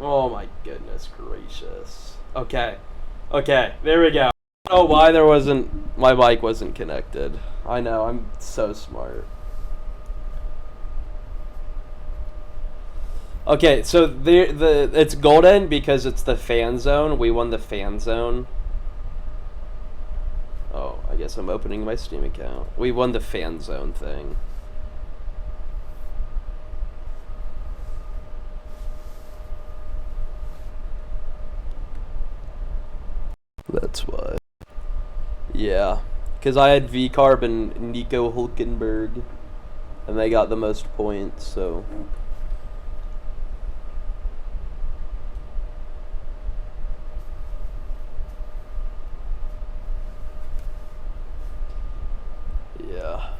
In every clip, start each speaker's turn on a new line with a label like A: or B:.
A: Oh my goodness gracious. Okay. Okay, there we go. I don't know why my mic wasn't connected. I know, I'm so smart. Okay, so it's golden because it's the fan zone. We won the fan zone. Oh, I guess I'm opening my Steam account. We won the fan zone thing. That's why. Yeah, because I had V-Carb and Nico Hulkenberg, and they got the most points, so... Yeah.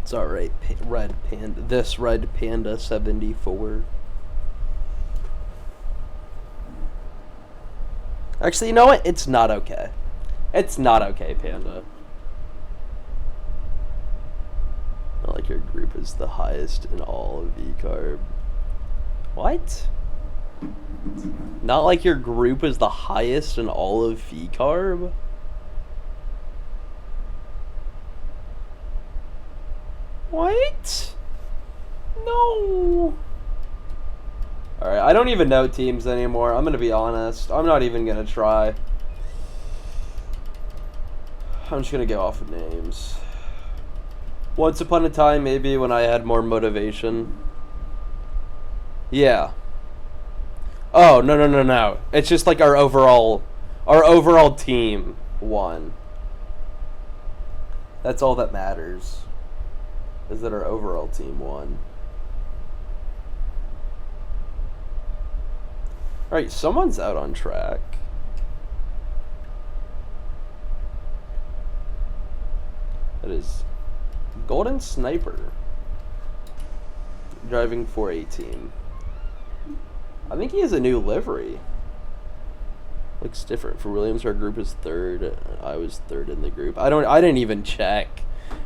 A: It's alright, Red Panda. This Red Panda 74. Actually, you know what? It's not okay. It's not okay, Panda. Not like your group is the highest in all of V-Carb. What? Not like your group is the highest in all of V-Carb? What? No. Alright, I don't even know teams anymore. I'm gonna be honest. I'm not even gonna try. I'm just gonna go off of names. Once upon a time, maybe when I had more motivation. Yeah. Oh, no. It's just like our overall team won. That's all that matters. Is that our overall team won. Alright, someone's out on track. That is Golden Sniper. Driving for a team. I think he has a new livery. Looks different. For Williams, our group is third. I was third in the group. I didn't even check.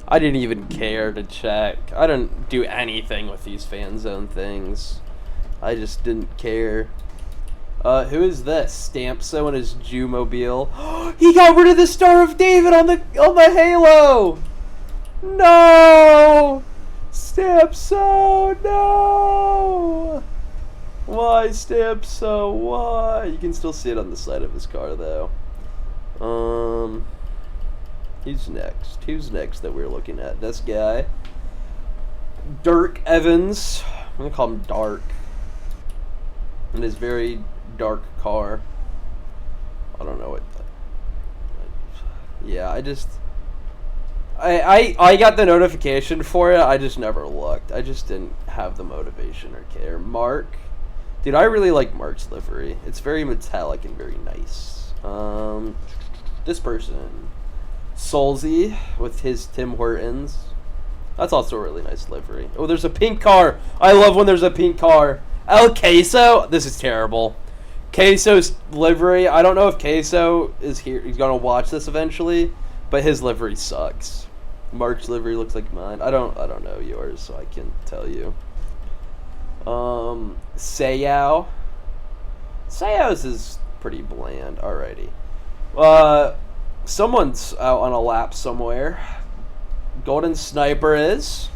A: I didn't even care to check. I didn't do anything with these fan zone things. I just didn't care. Who is this? Stampso and his Jew-mobile. He got rid of the Star of David on the Halo! No! Stampso, no! Why, Stampso? Why? You can still see it on the side of his car, though. Who's next? Who's next that we're looking at? This guy. Dirk Evans. I'm gonna call him Dark. In his very dark car. I don't know what. Yeah, I got the notification for it. I just never looked. I just didn't have the motivation or care. Mark. Dude, I really like Mark's livery. It's very metallic and very nice. This person. Solzy with his Tim Hortons. That's also a really nice livery. Oh, there's a pink car. I love when there's a pink car. El Queso. This is terrible. Queso's livery. I don't know if Queso is here. He's gonna watch this eventually, but his livery sucks. Mark's livery looks like mine. I don't know yours, so I can't tell you. Sayao. Sayao's is pretty bland. Alrighty. Someone's out on a lap somewhere. Golden Sniper is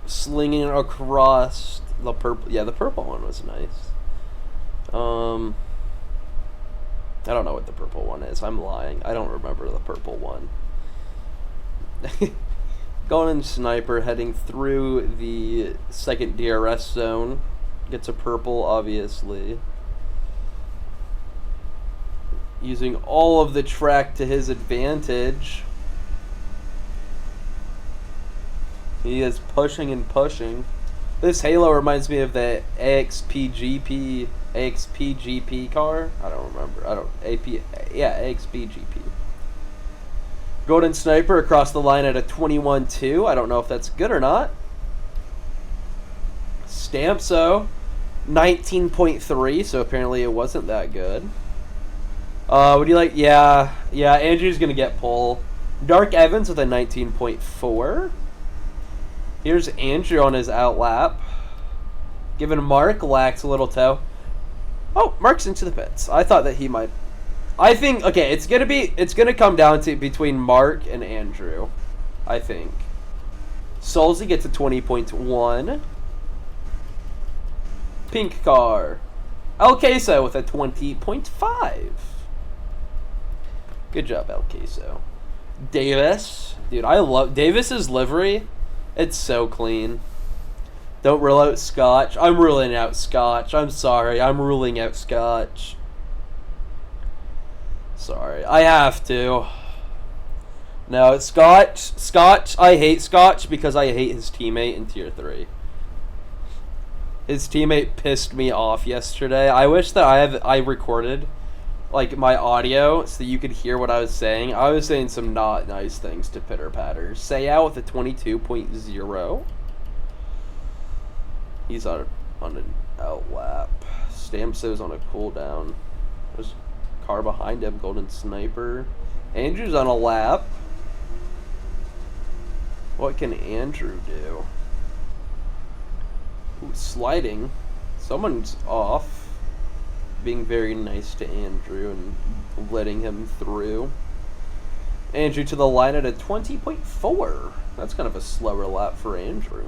A: slinging across the purple. Yeah, the purple one was nice. I don't know what the purple one is. I'm lying. I don't remember the purple one. Golden Sniper heading through the second DRS zone. Gets a purple, obviously. Using all of the track to his advantage. He is pushing and pushing. This Halo reminds me of the AXP-GP car. I don't remember. AXP-GP. Golden Sniper across the line at a 21-2. I don't know if that's good or not. Stampso, 19.3, so apparently it wasn't that good. Would you like... Yeah, Andrew's going to get pole. Dark Evans with a 19.4. Here's Andrew on his outlap. Giving Mark Lax a little toe. Oh, Mark's into the pits. I thought that he might. I think, okay, it's gonna come down to between Mark and Andrew, I think. Solzy gets a 20.1. Pink car. El Queso with a 20.5. Good job, El Queso. Davis. Dude, I love Davis's livery. It's so clean. Don't rule out Scotch. I'm ruling out Scotch. I'm sorry. I'm ruling out Scotch. Sorry. I have to. No, Scotch. I hate Scotch because I hate his teammate in Tier 3. His teammate pissed me off yesterday. I wish that I recorded like my audio so that you could hear what I was saying. I was saying some not nice things to Pitter Patter. Sayao with a 22.0. He's on an outlap. Stamso's on a cooldown. There's a car behind him, Golden Sniper. Andrew's on a lap. What can Andrew do? Ooh, sliding. Someone's off. Being very nice to Andrew and letting him through. Andrew to the line at a 20.4. That's kind of a slower lap for Andrew.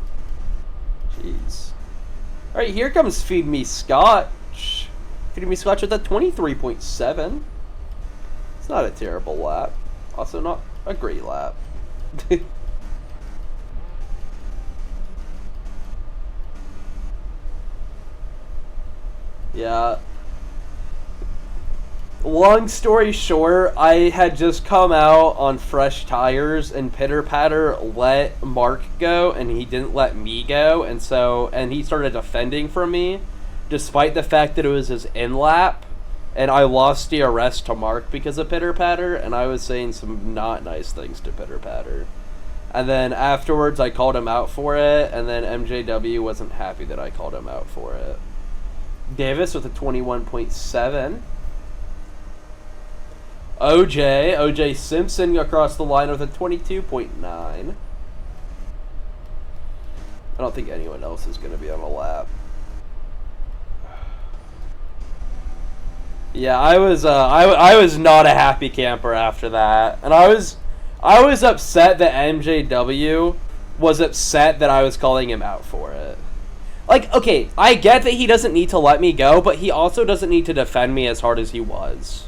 A: Jeez. Alright, here comes Feed Me Scotch. Feed Me Scotch with a 23.7. It's not a terrible lap. Also not a great lap. Yeah. Long story short, I had just come out on fresh tires and Pitter Patter let Mark go and he didn't let me go, and he started defending for me despite the fact that it was his in lap, and I lost DRS to Mark because of Pitter Patter, and I was saying some not nice things to Pitter Patter. And then afterwards I called him out for it, and then MJW wasn't happy that I called him out for it. Davis with a 21.7. OJ Simpson across the line with a 22.9. I don't think anyone else is going to be on a lap. Yeah, I was not a happy camper after that, and I was upset that MJW was upset that I was calling him out for it. Like, okay, I get that he doesn't need to let me go, but he also doesn't need to defend me as hard as he was.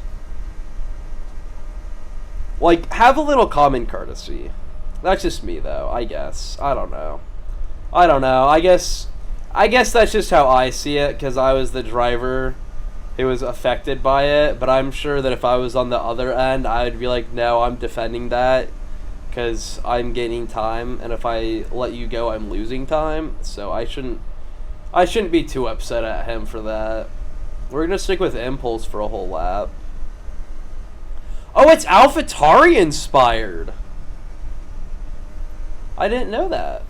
A: Like, have a little common courtesy. That's just me, though, I guess. I don't know. I guess that's just how I see it, because I was the driver who was affected by it, but I'm sure that if I was on the other end, I'd be like, no, I'm defending that, because I'm gaining time, and if I let you go, I'm losing time, so I shouldn't be too upset at him for that. We're going to stick with Impulse for a whole lap. Oh, it's AlphaTauri inspired. I didn't know that.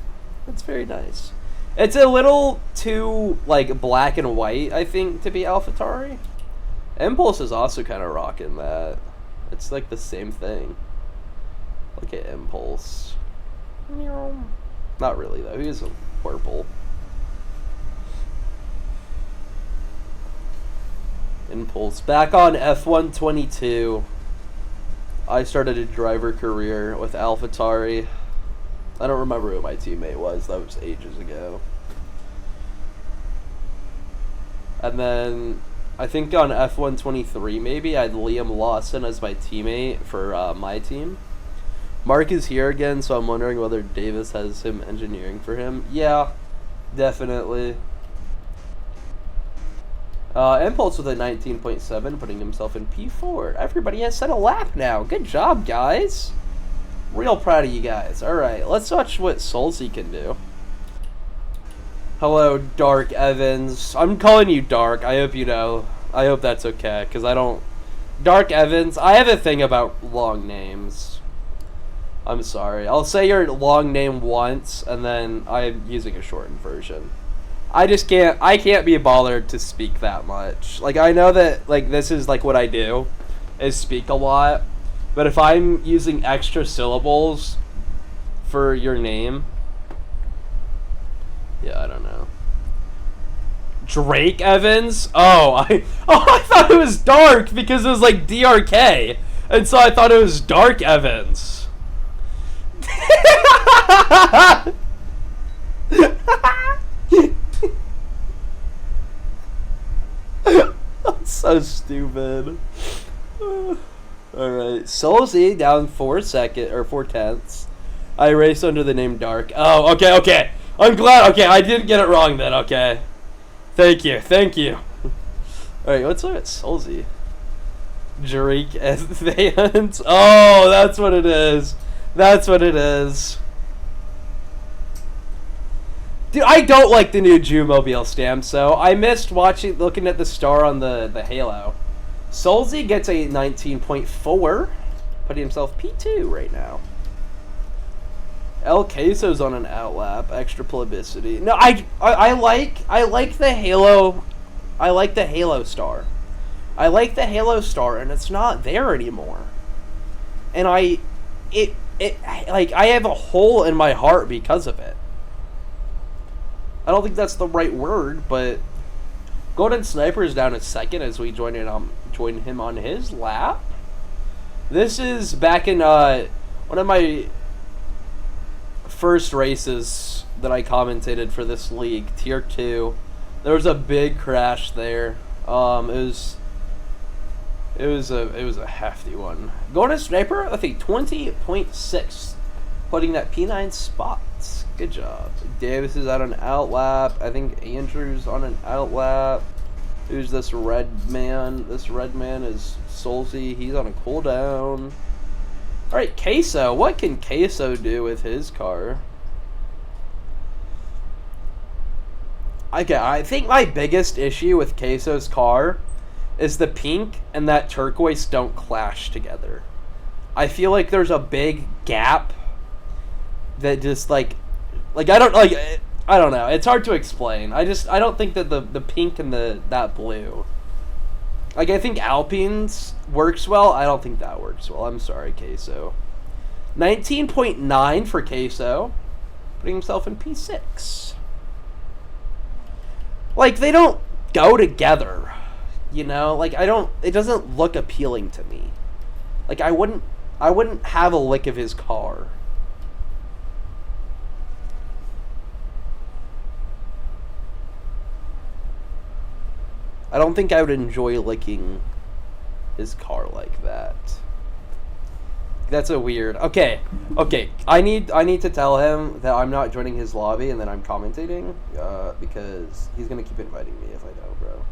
A: That's very nice. It's a little too, like, black and white, I think, to be AlphaTauri. Impulse is also kind of rocking that. It's like the same thing. Look at Impulse. Not really, though. He's a purple. Impulse. Back on F122. I started a driver career with AlphaTauri. I don't remember who my teammate was. That was ages ago. And then, I think on F123 maybe, I had Liam Lawson as my teammate for my team. Mark is here again, so I'm wondering whether Davis has him engineering for him. Yeah, definitely. Impulse with a 19.7, putting himself in P4. Everybody has set a lap now. Good job, guys. Real proud of you guys. Alright, let's watch what Solzy can do. Hello, Dark Evans. I'm calling you Dark. I hope you know. I hope that's okay, because I don't... Dark Evans, I have a thing about long names. I'm sorry. I'll say your long name once, and then I'm using a shortened version. I can't be bothered to speak that much. Like, I know that, like, this is, like, what I do, is speak a lot. But if I'm using extra syllables for your name, yeah, I don't know. Drake Evans? I thought it was Dark because it was like DRK. And so I thought it was Dark Evans. That's so stupid. Alright. Solzy down 4 tenths. I raced under the name Dark. Oh, okay. I'm glad. Okay, I didn't get it wrong then. Okay. Thank you. Alright, what's up at Solzy? Drake Evans. Oh, that's what it is. Dude, I don't like the new Jewmobile stamp, so I missed looking at the star on the Halo. Solzy gets a 19.4, putting himself P2 right now. El Queso's on an outlap, extra publicity. No, I like the Halo. I like the Halo star. And it's not there anymore. And I have a hole in my heart because of it. I don't think that's the right word, but Golden Sniper is down a second as we join him on his lap. This is back in one of my first races that I commentated for this league, Tier 2. There was a big crash there. It was a hefty one. Golden Sniper with a 20.6, putting that P9 spot. Good job. Davis is out on outlap. I think Andrew's on an outlap. Who's this red man? This red man is Solzy. He's on a cooldown. Alright, Queso. What can Queso do with his car? Okay, I think my biggest issue with Queso's car is the pink and that turquoise don't clash together. I feel like there's a big gap that just I don't know. It's hard to explain. I don't think that the pink and that blue. Like, I think Alpine's works well. I don't think that works well. I'm sorry, Queso. 19.9 for Queso, putting himself in P6. Like, they don't go together, you know? Like, it doesn't look appealing to me. Like, I wouldn't have a lick of his car. I don't think I would enjoy licking his car like that. That's a weird. Okay. I need to tell him that I'm not joining his lobby and that I'm commentating, because he's gonna keep inviting me if I don't, bro.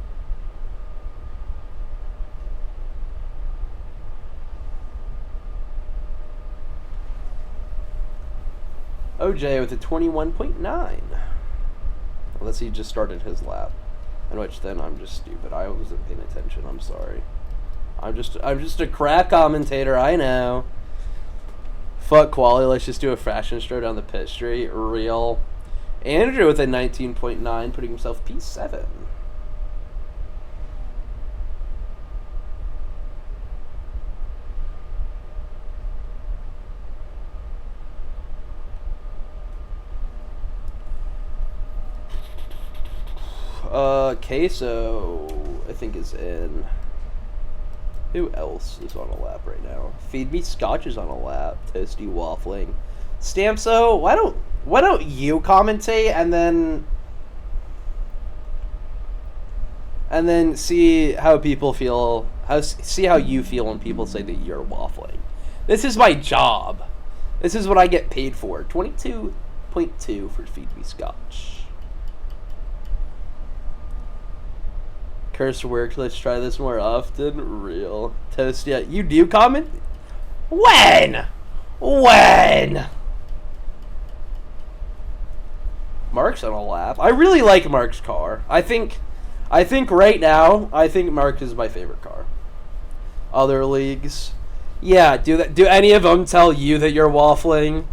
A: OJ with a 21.9. Unless he just started his lap. In which then I'm just stupid. I wasn't paying attention. I'm sorry. I'm just a crap commentator. I know. Fuck quality. Let's just do a fashion show down the pit straight. Real. Andrew with a 19.9, putting himself P7. Queso, I think, is in. Who else is on a lap right now? Feed Me Scotch is on a lap. Toasty waffling. Stampso, why don't you commentate and then see how people feel, see how you feel when people say that you're waffling. This is my job. This is what I get paid for. 22.2 for Feed Me Scotch. Curse worked. Let's try this more often. Real. Toast. Yeah, you do comment? When? Mark's on a lap. I really like Mark's car. I think right now, Mark is my favorite car. Other leagues. Yeah, do any of them tell you that you're waffling?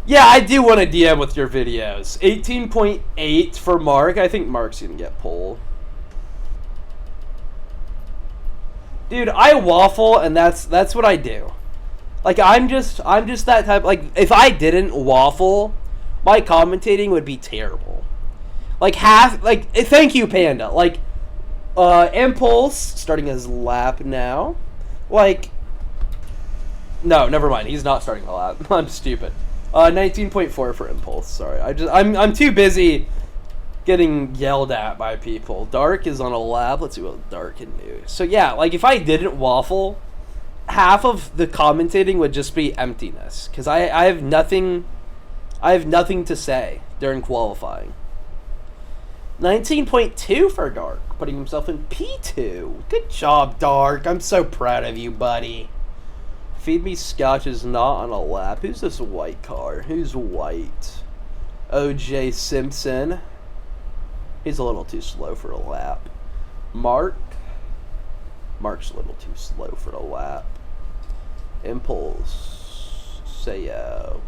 A: Yeah, I do want to DM with your videos. 18.8 for Mark. I think Mark's going to get pole. Dude, I waffle, and that's what I do. Like, I'm just that type. Like, if I didn't waffle, my commentating would be terrible. Like half, like, thank you, Panda. Like, Impulse starting his lap now. Like, no, never mind. He's not starting a lap. I'm stupid. 19.4 for Impulse. Sorry, I'm too busy getting yelled at by people. Dark is on a lap. Let's see what Dark can do. So yeah, like if I didn't waffle, half of the commentating would just be emptiness because I have nothing. I have nothing to say during qualifying. 19.2 for Dark, putting himself in P2. Good job, Dark. I'm so proud of you, buddy. Feed Me Scotch is not on a lap. Who's this white car? Who's white? OJ Simpson. He's a little too slow for a lap. Mark's a little too slow for a lap. Impulse. Sayo.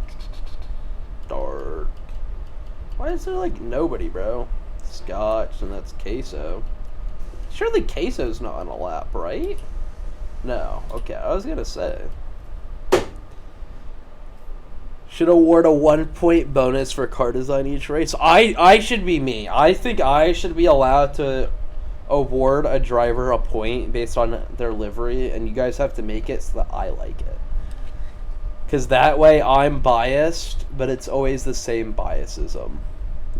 A: Dark. Why is there like nobody, bro? Scotch, and that's Queso. Surely Queso's not on a lap, right? No. Okay, I was gonna say. Should award a 1-point bonus for car design each race. I should be me. I think I should be allowed to award a driver a point based on their livery, and you guys have to make it so that I like it. Because that way I'm biased, but it's always the same biasism,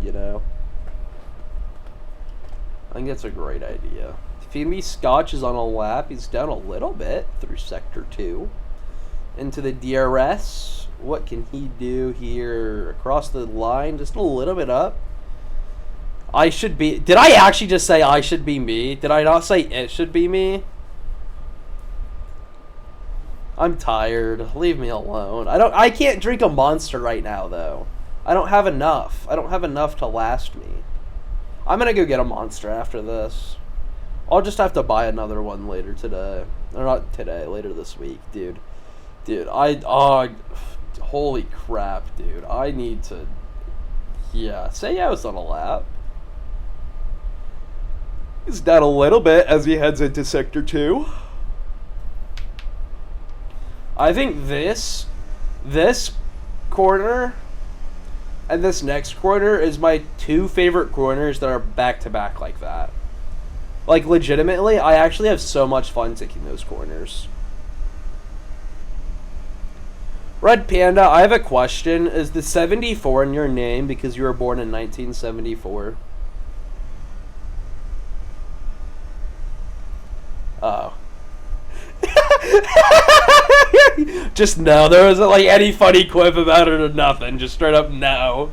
A: you know? I think that's a great idea. Feed Me Scotch is on a lap. He's down a little bit through Sector 2. Into the DRS. What can he do here? Across the line, just a little bit up. I should be... Did I actually just say I should be me? Did I not say it should be me? I'm tired. Leave me alone. I can't drink a Monster right now, though. I don't have enough. I don't have enough to last me. I'm gonna go get a Monster after this. I'll just have to buy another one later today. Or not today, later this week, dude. Dude, holy crap, dude. I need to... Yeah, say I was on a lap. He's down a little bit as he heads into Sector 2. I think this corner and this next corner is my two favorite corners that are back-to-back like that. Like, legitimately, I actually have so much fun taking those corners. Red Panda, I have a question. Is the 74 in your name because you were born in 1974? Oh. Just no. There wasn't like any funny quip about it or nothing. Just straight up no.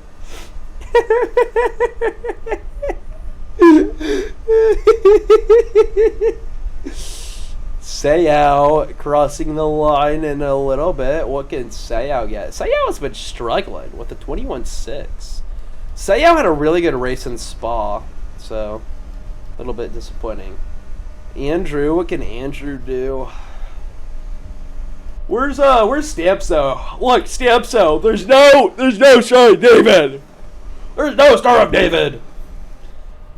A: Sayao crossing the line in a little bit. What can Sayao get? Sayao has been struggling with the 21.6. Sayao had a really good race in Spa, so a little bit disappointing. Andrew, what can Andrew do? Where's Stampso? Look, Stampso, there's no Sorry David. There's no Startup David.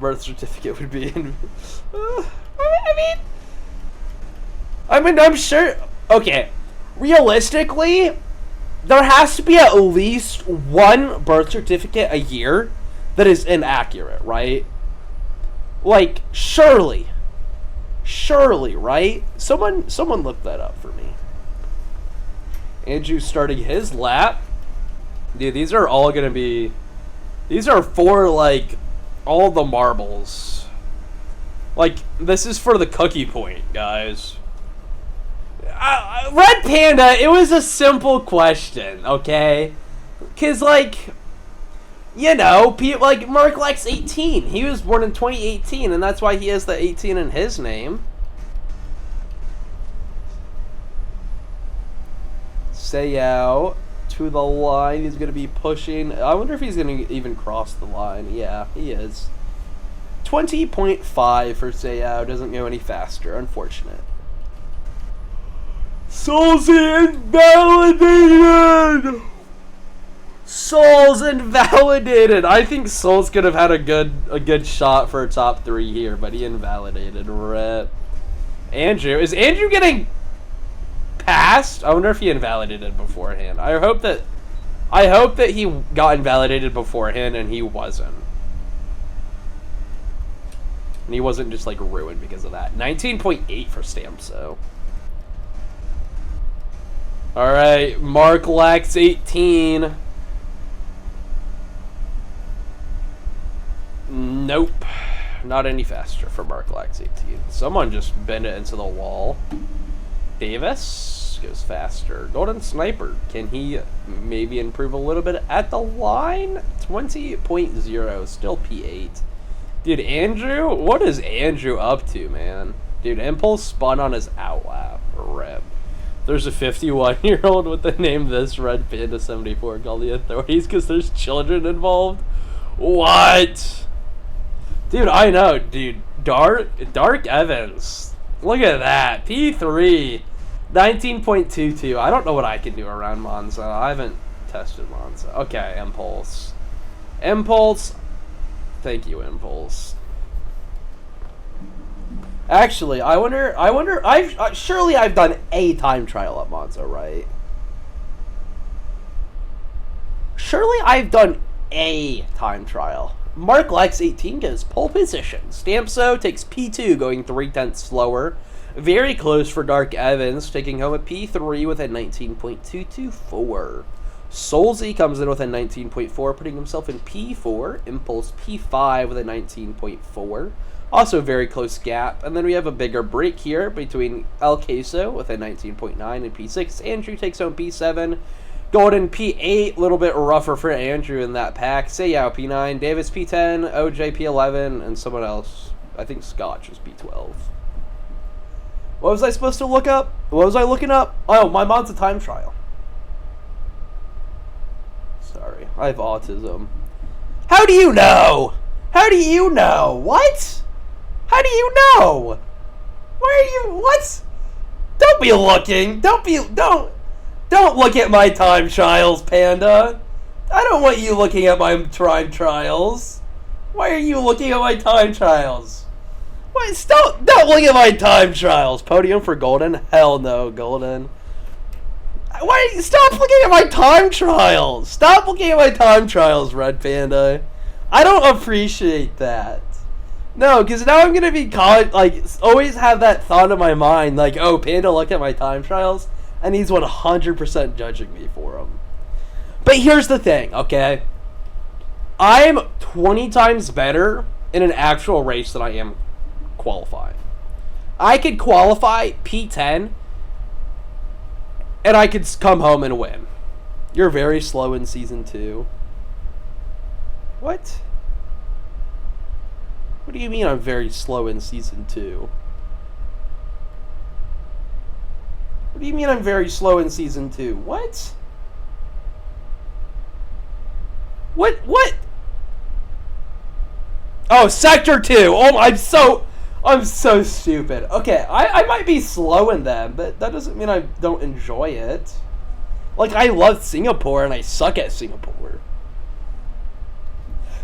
A: Birth certificate would be in. I mean, I'm sure. Okay, realistically, there has to be at least one birth certificate a year that is inaccurate, right? Like, surely, right? Someone look that up for me. Andrew starting his lap. Dude, these are all gonna be. These are for like all the marbles. Like, this is for the cookie point, guys. Red Panda, it was a simple question, okay? Because, like, you know, like, Mark likes 18. He was born in 2018, and that's why he has the 18 in his name. Sayao to the line. He's going to be pushing. I wonder if he's going to even cross the line. Yeah, he is. 20.5 for Sayao. Doesn't go any faster. Unfortunate. Souls invalidated! Souls invalidated! I think Souls could have had a good shot for a top 3 here, but he invalidated. Rip. Andrew. Is Andrew getting passed? I wonder if he invalidated beforehand. I hope that he got invalidated beforehand and he wasn't. And he wasn't just, like, ruined because of that. 19.8 for Stamso. Alright, Mark Lax 18. Nope. Not any faster for Mark Lax 18. Someone just bent it into the wall. Davis goes faster. Golden Sniper. Can he maybe improve a little bit at the line? 20.0. Still P8. Dude, Andrew? What is Andrew up to, man? Dude, Impulse spun on his outlap. Rip. There's a 51-year-old with the name This Red Panda 74 called the authorities because there's children involved. What? Dude, I know, dude. Dark Evans. Look at that. P3. 19.22. I don't know what I can do around Monza. I haven't tested Monza. Okay, Impulse. Impulse. Thank you, Impulse. Actually, I wonder. Surely I've done a time trial at Monza, right? Surely I've done a time trial. Mark Lex 18 gets pole position. Stamso takes P2, going 0.3 slower. Very close for Dark Evans, taking home a P3 with a 19.224. Soulsy comes in with a 19.4, putting himself in P4. Impulse P5 with a 19.4. Also a very close gap. And then we have a bigger break here between El Queso with a 19.9 and P6. Andrew takes home P7. Golden P8, a little bit rougher for Andrew in that pack. Sayao P9, Davis P10, OJ P11, and someone else. I think Scotch was P12. What was I supposed to look up? What was I looking up? Oh, my Monza time trial. Sorry, I have autism. How do you know? How do you know? What? How do you know? Where are you? What? Don't be looking. Don't look at my time trials, Panda. I don't want you looking at my time trials. Why are you looking at my time trials? Wait, don't look at my time trials. Podium for Golden? Hell no, Golden. Why? Stop looking at my time trials. Stop looking at my time trials, Red Panda. I don't appreciate that. No, because now I'm going to be always have that thought in my mind, like, oh, Panda looked at my time trials, and he's 100% judging me for them. But here's the thing, okay? I'm 20 times better in an actual race than I am qualifying. I could qualify P10, and I could come home and win. You're very slow in Season 2. What? What do you mean I'm very slow in Season 2? What do you mean I'm very slow in Season 2? What? What? Oh, Sector 2! Oh, I'm so stupid. Okay, I might be slow in them, but that doesn't mean I don't enjoy it. Like, I love Singapore, and I suck at Singapore.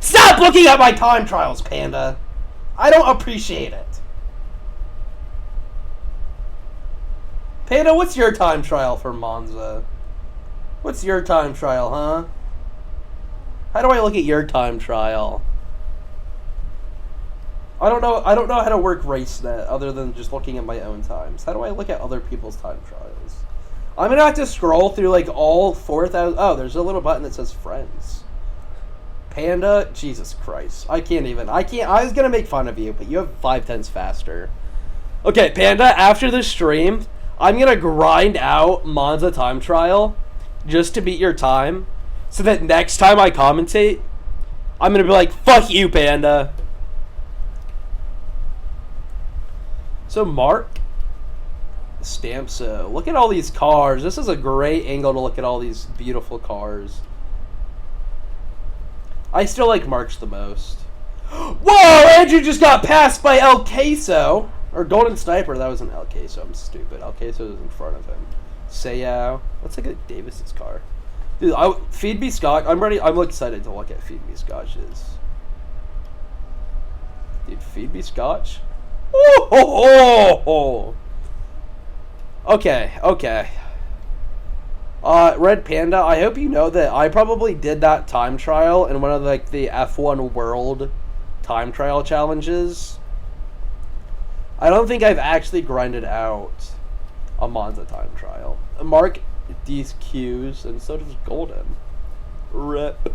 A: Stop looking at my time trials, Panda! I don't appreciate it. Panda, what's your time trial for Monza? What's your time trial, huh? How do I look at your time trial? I don't know how to work RaceNet other than just looking at my own times. How do I look at other people's time trials? I'm gonna have to scroll through like all 4,000. Oh, there's a little button that says friends. Panda, Jesus Christ. I was gonna make fun of you, but you have 5/10 faster. Okay, Panda, after this stream, I'm gonna grind out Monza time trial just to beat your time, so that next time I commentate, I'm gonna be like, fuck you, Panda. So Mark Stamso, look at all these cars. This is a great angle to look at all these beautiful cars. I still like Mark's the most. Whoa! Andrew just got passed by El Queso. Or Golden Sniper. That was an El Queso. I'm stupid. El Queso is in front of him. Sayao. Let's look at Davis's car. Dude, Feed Me Scotch. I'm ready. I'm excited to look at Feed Me Scotch's. Dude, Feed Me Scotch. Oh. Okay. Red Panda, I hope you know that I probably did that time trial in one of the F1 World time trial challenges. I don't think I've actually grinded out a Monza time trial. Mark these cues, and so does Golden. Rip.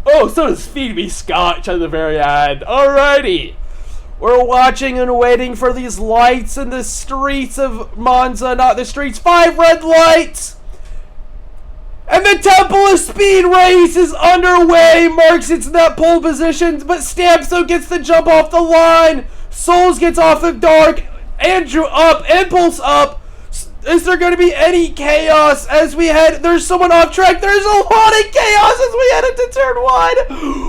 B: Oh, so does Feed Me Scotch at the very end. Alrighty.
A: We're watching and waiting for these lights in the streets of Monza, not the streets. 5 red lights! And the Temple of Speed race is underway. Marks it's in that pole position, but Stamso gets the jump off the line. Souls gets off of Dark. Andrew up. Impulse up. Is there going to be any chaos as we head? There's someone off track. There's a lot of chaos as we head into turn 1.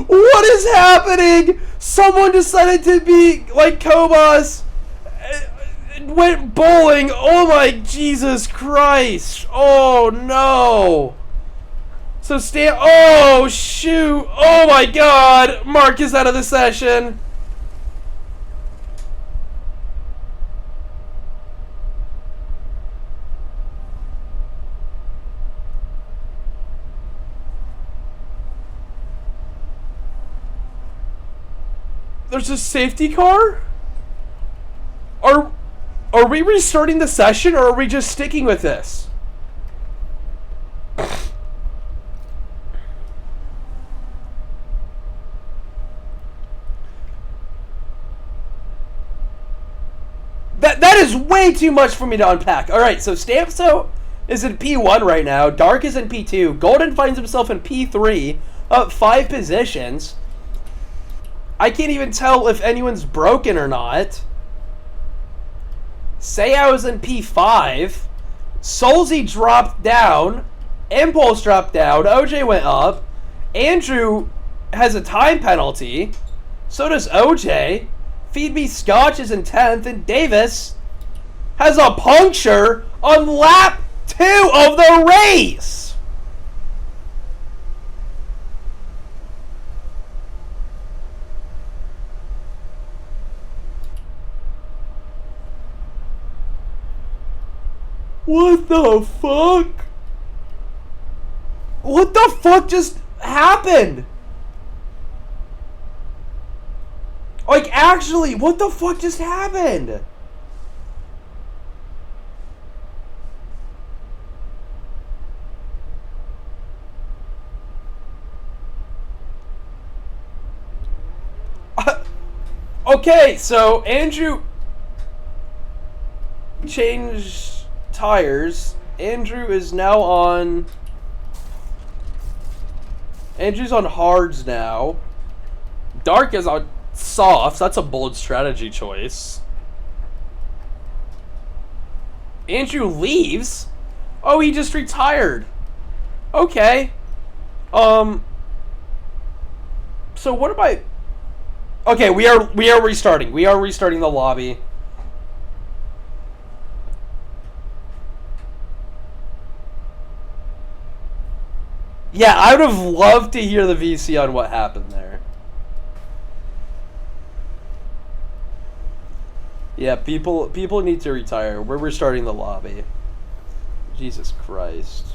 A: What is happening? Someone decided to be like Kobas. Went bowling. Oh my Jesus Christ. Oh no. So oh shoot. Oh my God. Mark is out of the session. There's a safety car? Are we restarting the session, or are we just sticking with this? That is way too much for me to unpack. Alright, so Stamso is in P1 right now. Dark is in P2. Golden finds himself in P3. Up 5 positions. I can't even tell if anyone's broken or not. Seiyao is in P5. Soulsy dropped down. Impulse dropped down. OJ went up. Andrew has a time penalty. So does OJ. Feed Me Scotch is in 10th. And Davis has a puncture on lap 2 of the race. What the fuck? What the fuck just happened? Like, actually, what the fuck just happened? Okay, so Andrew changed tires. Andrew is now on... Andrew's on hards now. Dark is on softs. That's a bold strategy choice. Andrew leaves? Oh, he just retired. Okay. So what am I... Okay, we are restarting. We are restarting the lobby. Yeah, I would have loved to hear the VC on what happened there. Yeah, people need to retire. We're restarting the lobby. Jesus Christ.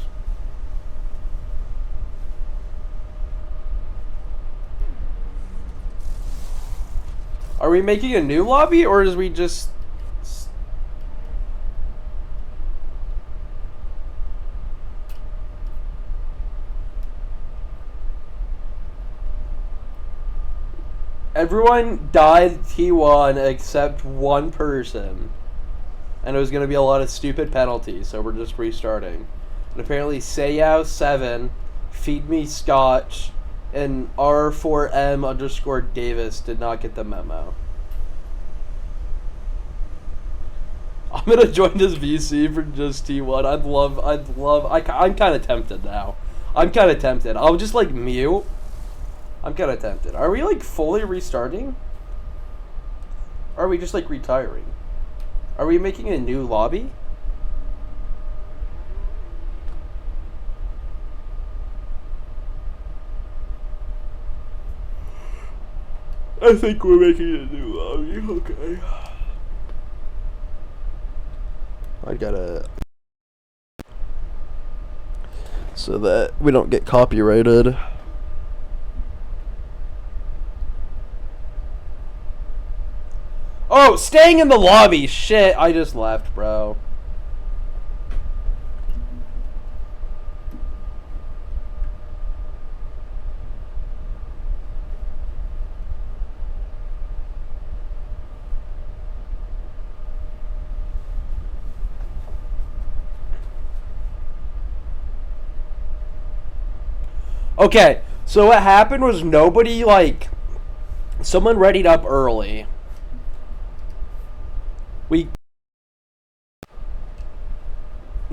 A: Are we making a new lobby, or is we just... Everyone died T1 except one person. And it was going to be a lot of stupid penalties, so we're just restarting. And apparently Seiyao 7, Feed Me Scotch, and R4M_Davis did not get the memo. I'm going to join this VC for just T1. I'm kind of tempted now. I'm kind of tempted. I'll just like mute. I'm kind of tempted. Are we like fully restarting? Or are we just like retiring? Are we making a new lobby? I think we're making a new lobby. Okay. I gotta... so that we don't get copyrighted. Oh, staying in the lobby. Shit, I just left, bro. Okay, so what happened was nobody, like, someone readied up early.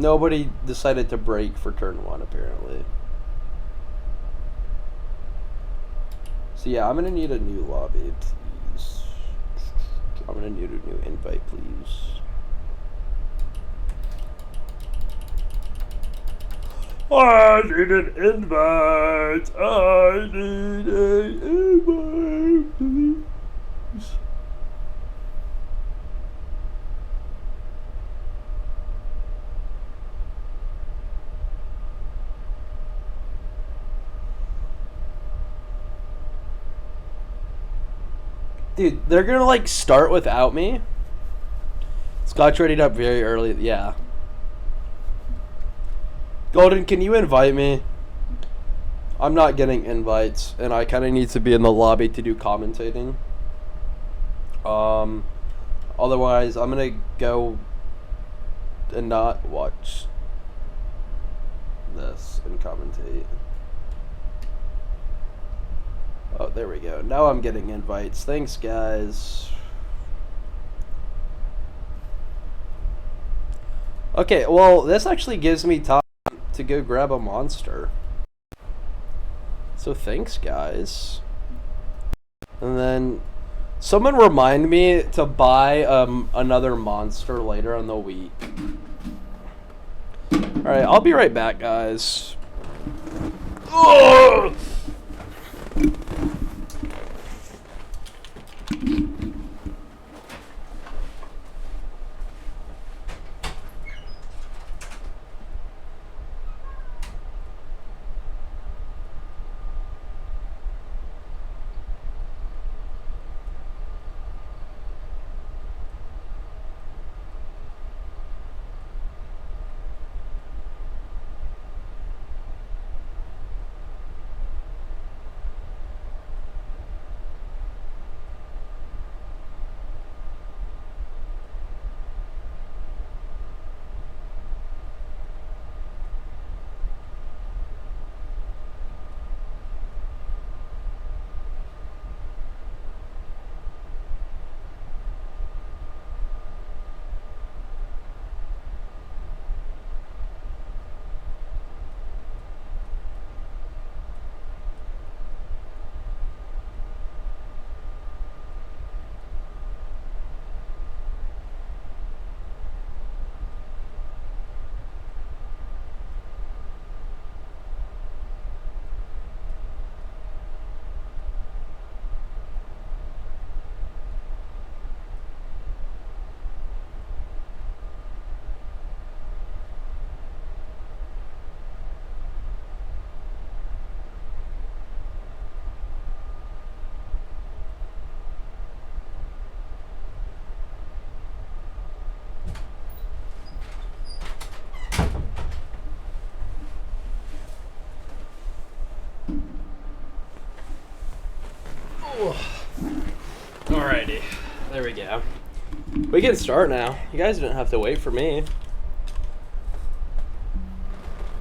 A: Nobody decided to break for turn 1, apparently. So yeah, I'm gonna need a new lobby, please. I'm gonna need a new invite, please. I need an invite. I need an invite, please. Dude, they're gonna like start without me. Scotch readied up very early. Yeah. Golden, can you invite me? I'm not getting invites, and I kind of need to be in the lobby to do commentating. Otherwise, I'm gonna go and not watch this and commentate. Oh, there we go. Now I'm getting invites. Thanks, guys. Okay, well, this actually gives me time to go grab a monster. So thanks, guys. And then someone remind me to buy another monster later in the week. Alright, I'll be right back, guys. Ugh! Alrighty, there we go. We can start now. You guys didn't have to wait for me.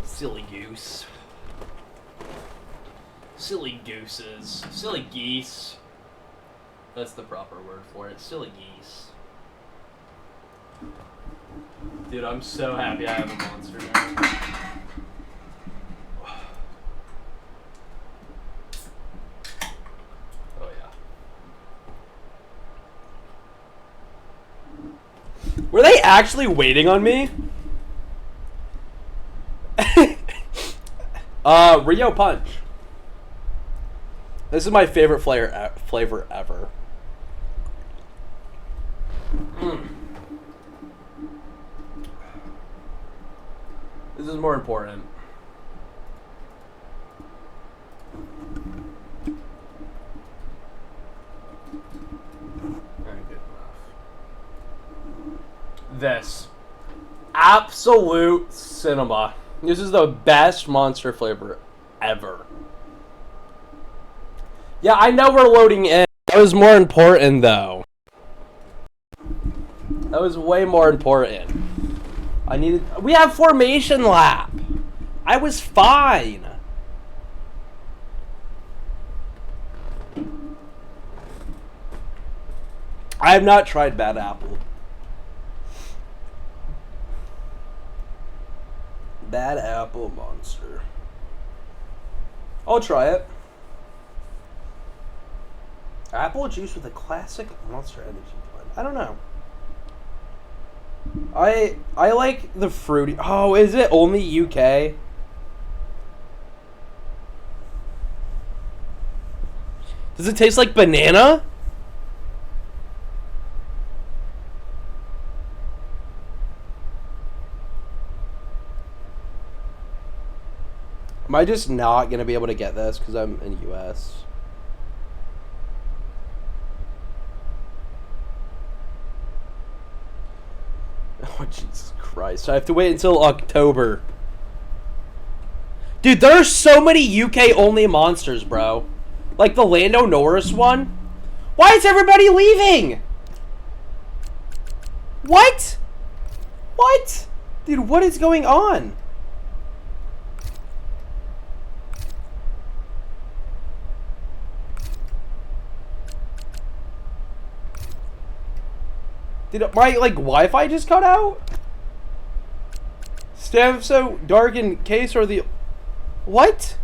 A: Silly goose. Silly gooses. Silly geese. That's the proper word for it. Silly geese. Dude, I'm so happy I have a monster now. Were they actually waiting on me? Rio Punch. This is my favorite flavor ever. This is more important. Alright, good enough.
B: this. Absolute cinema. This is the best monster flavor ever. Yeah, I know we're loading in. That was more important, though. That was way more important. We have formation lap. I was fine. I have not tried Bad Apple. Bad Apple Monster. I'll try it. Apple juice with a classic Monster Energy blend. I don't know. I like the fruity. Oh, is it only UK? Does it taste like banana? Am I just not going to be able to get this because I'm in the US? Oh, Jesus Christ. I have to wait until October. Dude, there are so many UK-only monsters, bro. Like the Lando Norris one. Why is everybody leaving? What? What? Dude, what is going on? Did my, like, Wi-Fi just cut out? Stamp so dark in case or the... What?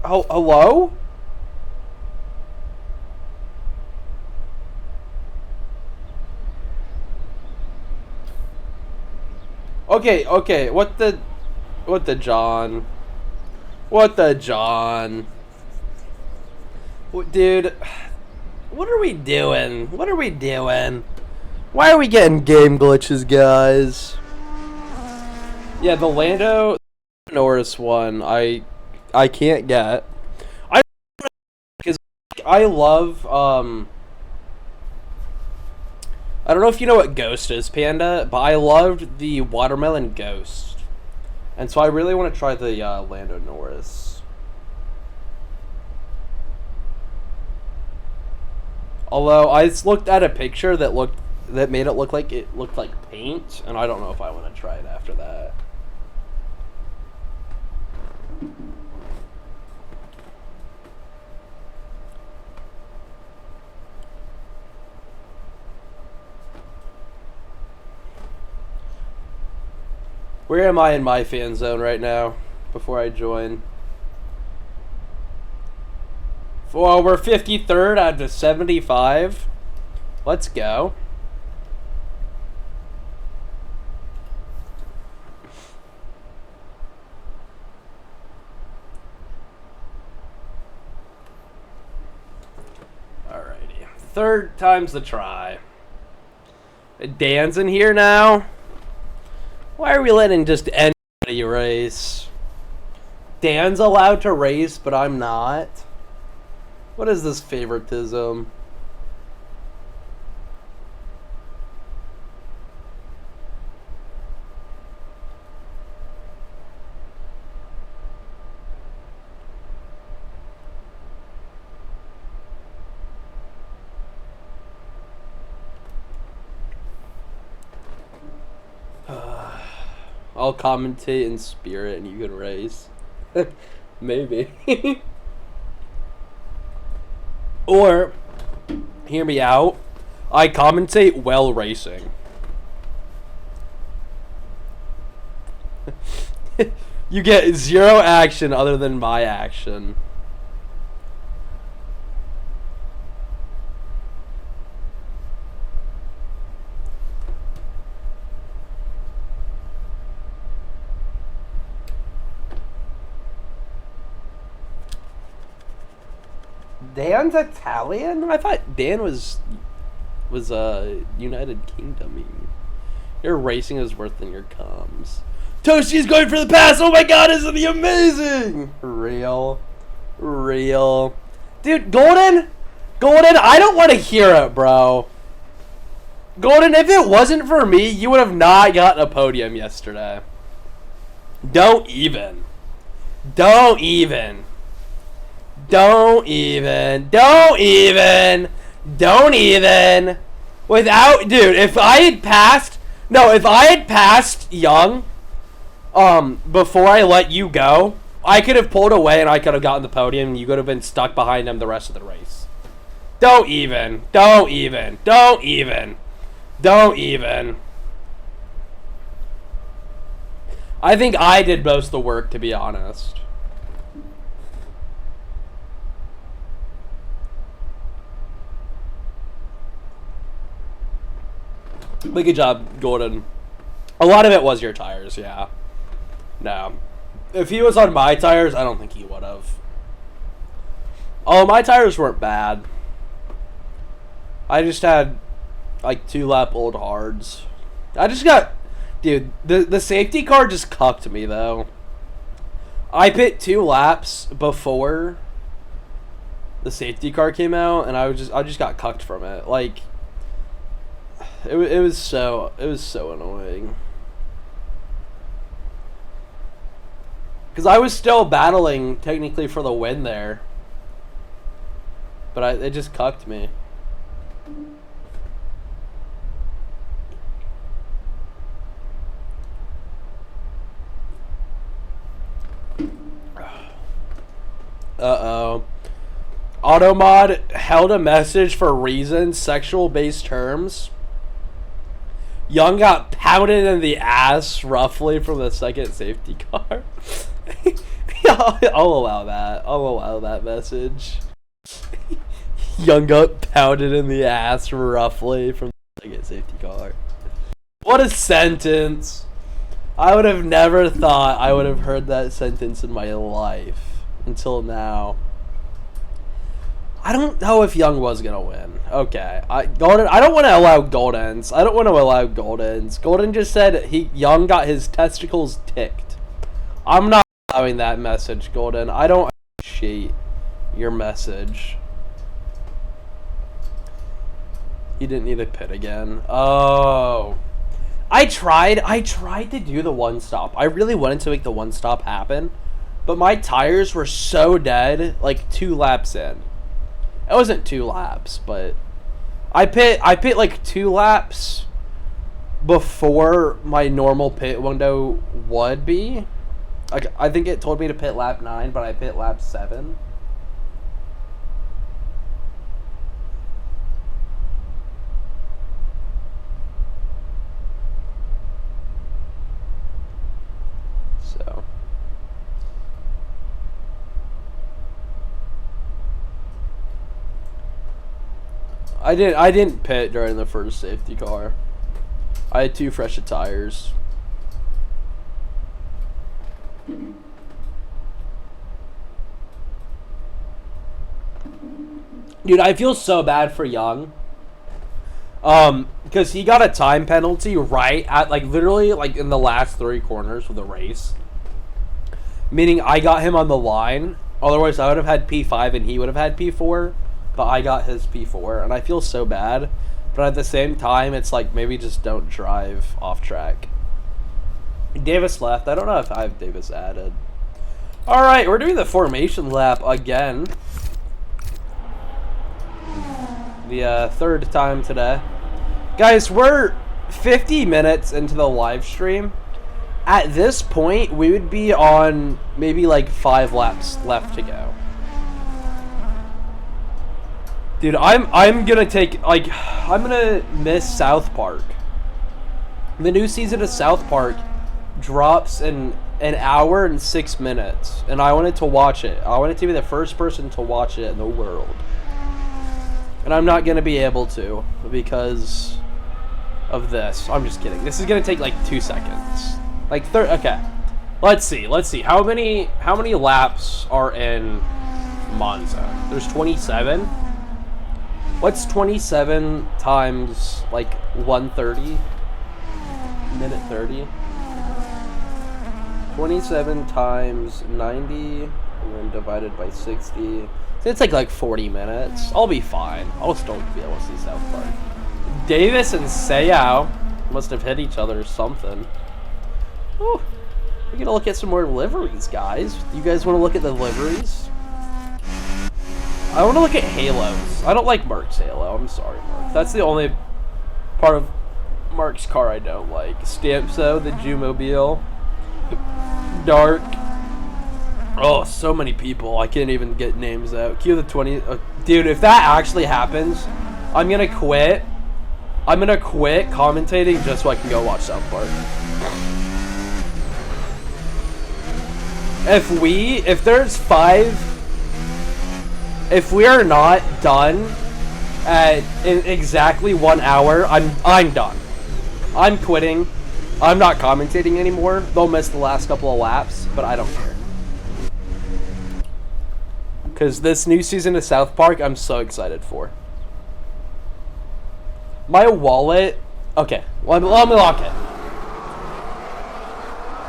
B: Oh, hello? Okay, what the John? What the John? Dude, what are we doing? What are we doing? Why are we getting game glitches, guys? Yeah, the Lando Norris one, I can't get. Because I love, I don't know if you know what Ghost is, Panda, but I loved the Watermelon Ghost. And so I really want to try the Lando Norris. Although I just looked at a picture that made it look like paint, and I don't know if I want to try it after that. Where am I in my fan zone right now before I join? Well, we're 53rd out of 75. Let's go. Alrighty. Third time's the try. Dan's in here now. Why are we letting just anybody race? Dan's allowed to race, but I'm not. What is this favoritism? I'll commentate in spirit and you can race. Maybe. Or, hear me out, I commentate while racing. You get zero action other than my action. Dan's Italian? I thought Dan was United Kingdom. Your racing is worse than your comms. Toasty's going for the pass! Oh my god, isn't he amazing? For real. Real. Dude, Golden, I don't want to hear it, bro. Golden, if it wasn't for me, you would have not gotten a podium yesterday. Don't even. Without, dude, if I had passed Young, before I let you go, I could have pulled away and I could have gotten the podium and you could have been stuck behind him the rest of the race. Don't even. I think I did most of the work, to be honest. But good job, Gordon. A lot of it was your tires, yeah. No. If he was on my tires, I don't think he would have. Oh, my tires weren't bad. I just had, like, 2-lap old hards. I just got... Dude, the safety car just cucked me, though. I pit 2 laps before the safety car came out, and I just got cucked from it. Like, it was so annoying. Because I was still battling, technically, for the win there. But it just cucked me. Uh-oh. Automod held a message for reasons, sexual-based terms. Young got pounded in the ass, roughly, from the second safety car. I'll allow that. I'll allow that message. Young got pounded in the ass, roughly, from the second safety car. What a sentence. I would have never thought I would have heard that sentence in my life. Until now. I don't know if Young was going to win. Okay. Golden, I don't want to allow Goldens. I don't want to allow Goldens. Golden just said Young got his testicles ticked. I'm not allowing that message, Golden. I don't appreciate your message. You didn't need a pit again. Oh. I tried to do the one stop. I really wanted to make the one stop happen. But my tires were so dead, like 2 laps in. It wasn't 2 laps, but I pit like 2 laps before my normal pit window would be. Like, I think it told me to pit lap 9, but I pit lap 7. So I didn't pit during the first safety car. I had 2 fresh tires. Dude, I feel so bad for Young. Because he got a time penalty right at, like, literally, like, in the last 3 corners of the race. Meaning I got him on the line. Otherwise, I would have had P5 and he would have had P4. But I got his P4, and I feel so bad. But at the same time, it's like, maybe just don't drive off track. Davis left. I don't know if I have Davis added. Alright, we're doing the formation lap again. The 3rd time today. Guys, we're 50 minutes into the live stream. At this point, we would be on maybe like 5 laps left to go. Dude, I'm gonna miss South Park. The new season of South Park drops in an hour and 6 minutes, and I wanted to watch it. I wanted to be the first person to watch it in the world, and I'm not gonna be able to because of this. I'm just kidding. This is gonna take like 2 seconds, like okay. Let's see. How many laps are in Monza? There's 27. What's 27 times, like, 1:30? Minute 30? 27 times 90 and then divided by 60. So it's like 40 minutes. I'll be fine. I'll still be able to see South Park. Davis and Seiyao must have hit each other or something. Oh, we're gonna look at some more liveries, guys. You guys want to look at the liveries? I want to look at Halos. I don't like Mark's Halo. I'm sorry, Mark. That's the only part of Mark's car I don't like. Stampso, the Jumobile. Dark. Oh, so many people. I can't even get names out. Q the 20. Dude, if that actually happens, I'm going to quit. I'm going to quit commentating just so I can go watch South Park. If there's 5... If we are not done in exactly 1 hour, I'm done. I'm quitting. I'm not commentating anymore. They'll miss the last couple of laps, but I don't care. Because this new season of South Park, I'm so excited for. My wallet... Okay, let me lock it.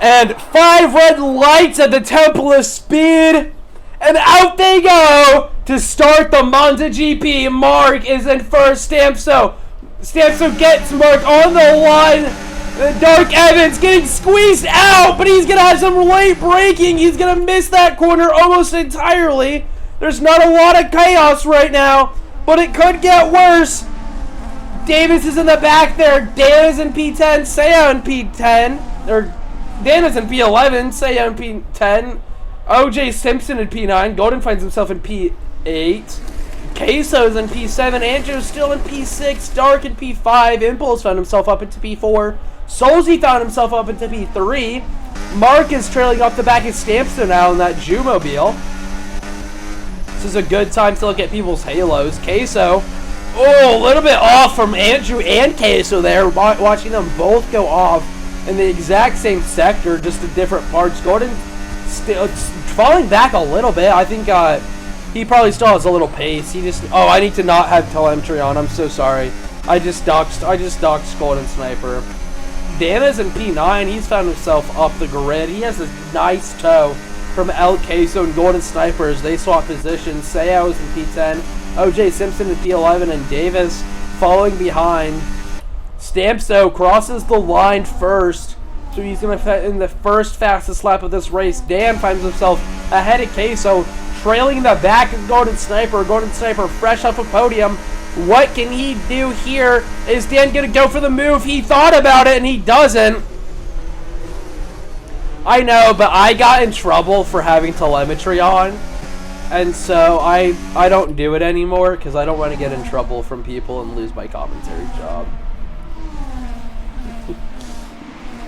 B: And 5 red lights at the Temple of Speed. And out they go to start the Monza GP. Mark is in first. Stampso gets Mark on the line. Dark Evans getting squeezed out, but he's going to have some late braking. He's going to miss that corner almost entirely. There's not a lot of chaos right now, but it could get worse. Davis is in the back there. Dan is in P10. Seiyao in P10. Or Dan is in P11. Seiyao in P10. OJ Simpson in P9. Golden finds himself in P8. Queso's in P7. Andrew's still in P6. Dark in P5. Impulse found himself up into P4. Solzy found himself up into P3. Mark is trailing off the back of Stampson now in that Jumobile. This is a good time to look at people's halos. Queso. Oh, a little bit off from Andrew and Queso there. Watching them both go off in the exact same sector, just in different parts. Gordon still falling back a little bit. I think he probably still has a little pace. He just... Oh, I need to not have telemetry on. I'm so sorry. I just doxed Golden Sniper. Dana's in P9. He's found himself up the grid. He has a nice toe from El Queso and Golden Sniper as they swap positions. Seiyao is in P10. OJ Simpson in P11 and Davis following behind. Stampso crosses the line first. So he's going to fit in the first fastest lap of this race. Dan finds himself ahead of Queso, trailing the back of Golden Sniper. Golden Sniper fresh off a podium. What can he do here? Is Dan going to go for the move? He thought about it and he doesn't. I know, but I got in trouble for having telemetry on. And so I don't do it anymore because I don't want to get in trouble from people and lose my commentary job.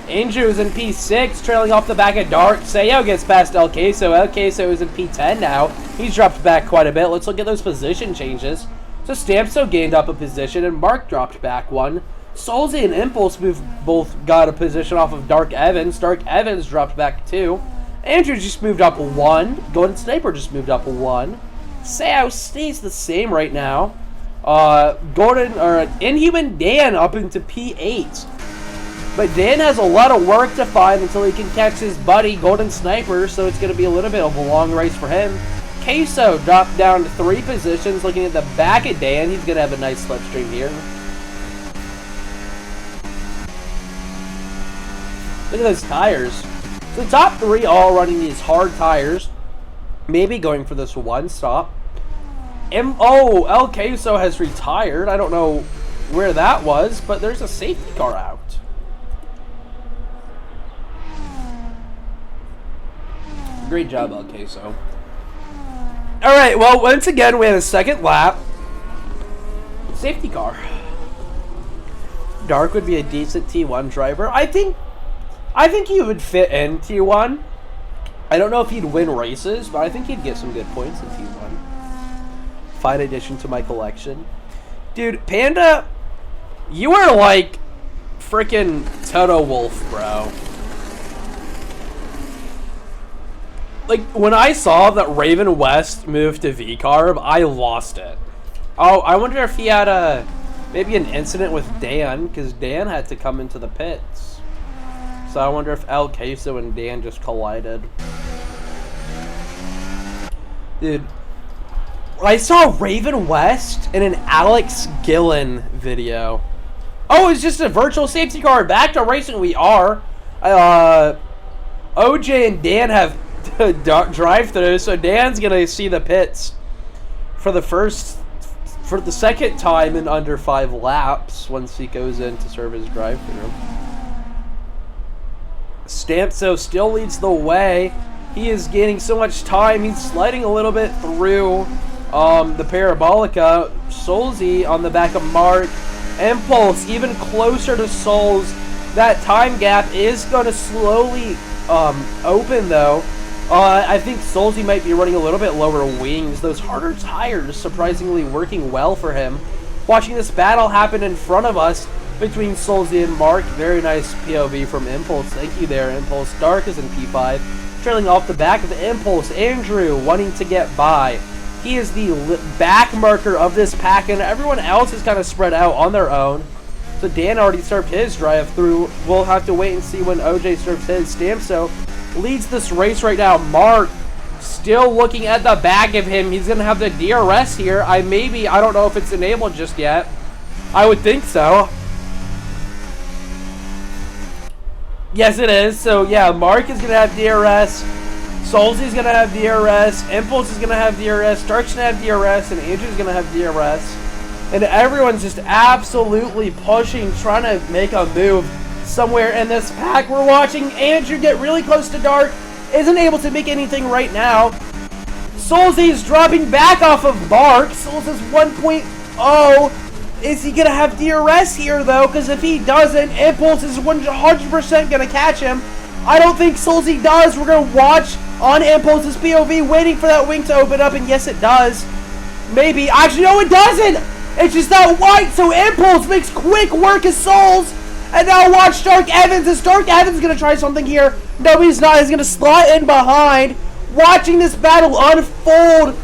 B: Andrew is in P6, trailing off the back of Dark. Seiyao gets past El Queso. El Queso is in P10 now. He's dropped back quite a bit. Let's look at those position changes. So Stampso gained up a position, and Mark dropped back one. Solzy and Impulse both got a position off of Dark Evans. Dark Evans dropped back 2. Andrew just moved up 1. Golden Sniper just moved up 1. Seiyao stays the same right now. Inhuman Dan up into P8. But Dan has a lot of work to find until he can catch his buddy, Golden Sniper, so it's going to be a little bit of a long race for him. Queso dropped down to 3 positions, looking at the back of Dan. He's going to have a nice slipstream here. Look at those tires. The top 3 all running these hard tires. Maybe going for this one stop. El Queso has retired. I don't know where that was, but there's a safety car out. Great job, El Queso. Alright, well, once again, we had a second lap. Safety car. Dark would be a decent T1 driver. I think he would fit in T1. I don't know if he'd win races, but I think he'd get some good points in T1. Fine addition to my collection. Dude, Panda, you are like freaking Toto Wolff, bro. Like, when I saw that Raven West moved to V-Carb, I lost it. Oh, I wonder if he had maybe an incident with Dan, because Dan had to come into the pits. So I wonder if El Queso and Dan just collided. Dude, I saw Raven West in an Alex Gillen video. Oh, it's just a virtual safety car. Back to racing we are. OJ and Dan have drive-throughs, so Dan's gonna see the pits for the second time in under 5 laps once he goes in to serve his drive-through. Stampso still leads the way. He is gaining so much time. He's sliding a little bit through the Parabolica. Solzy on the back of Mark. Impulse even closer to Souls. That time gap is going to slowly open, though. I think Solzy might be running a little bit lower wings. Those harder tires surprisingly working well for him. Watching this battle happen in front of us between Solzy and Mark. Very nice POV from Impulse. Thank you there, Impulse. Dark is in P5. Trailing off the back of Impulse. Andrew wanting to get by. He is the back marker of this pack, and everyone else is kind of spread out on their own. So Dan already served his drive-through. We'll have to wait and see when OJ serves his. Stampso leads this race right now. Mark still looking at the back of him. He's going to have the DRS here. I don't know if it's enabled just yet. I would think so. Yes, it is. So, yeah, Mark is going to have DRS. Solzy's going to have DRS. Impulse is going to have DRS. Stark's going to have DRS. And Andrew's going to have DRS. And everyone's just absolutely pushing, trying to make a move somewhere in this pack. We're watching Andrew get really close to Dark. Isn't able to make anything right now. Solzy's dropping back off of Mark. Souls is 1.0. Is he going to have DRS here, though? Because if he doesn't, Impulse is 100% going to catch him. I don't think Solzy does. We're going to watch on Impulse's POV, waiting for that wing to open up, and yes, it does. Maybe. Actually, no, it doesn't. It's just that white, so Impulse makes quick work of Souls. And now watch Dark Evans. Is Dark Evans going to try something here? No, he's not. He's going to slot in behind. Watching this battle unfold.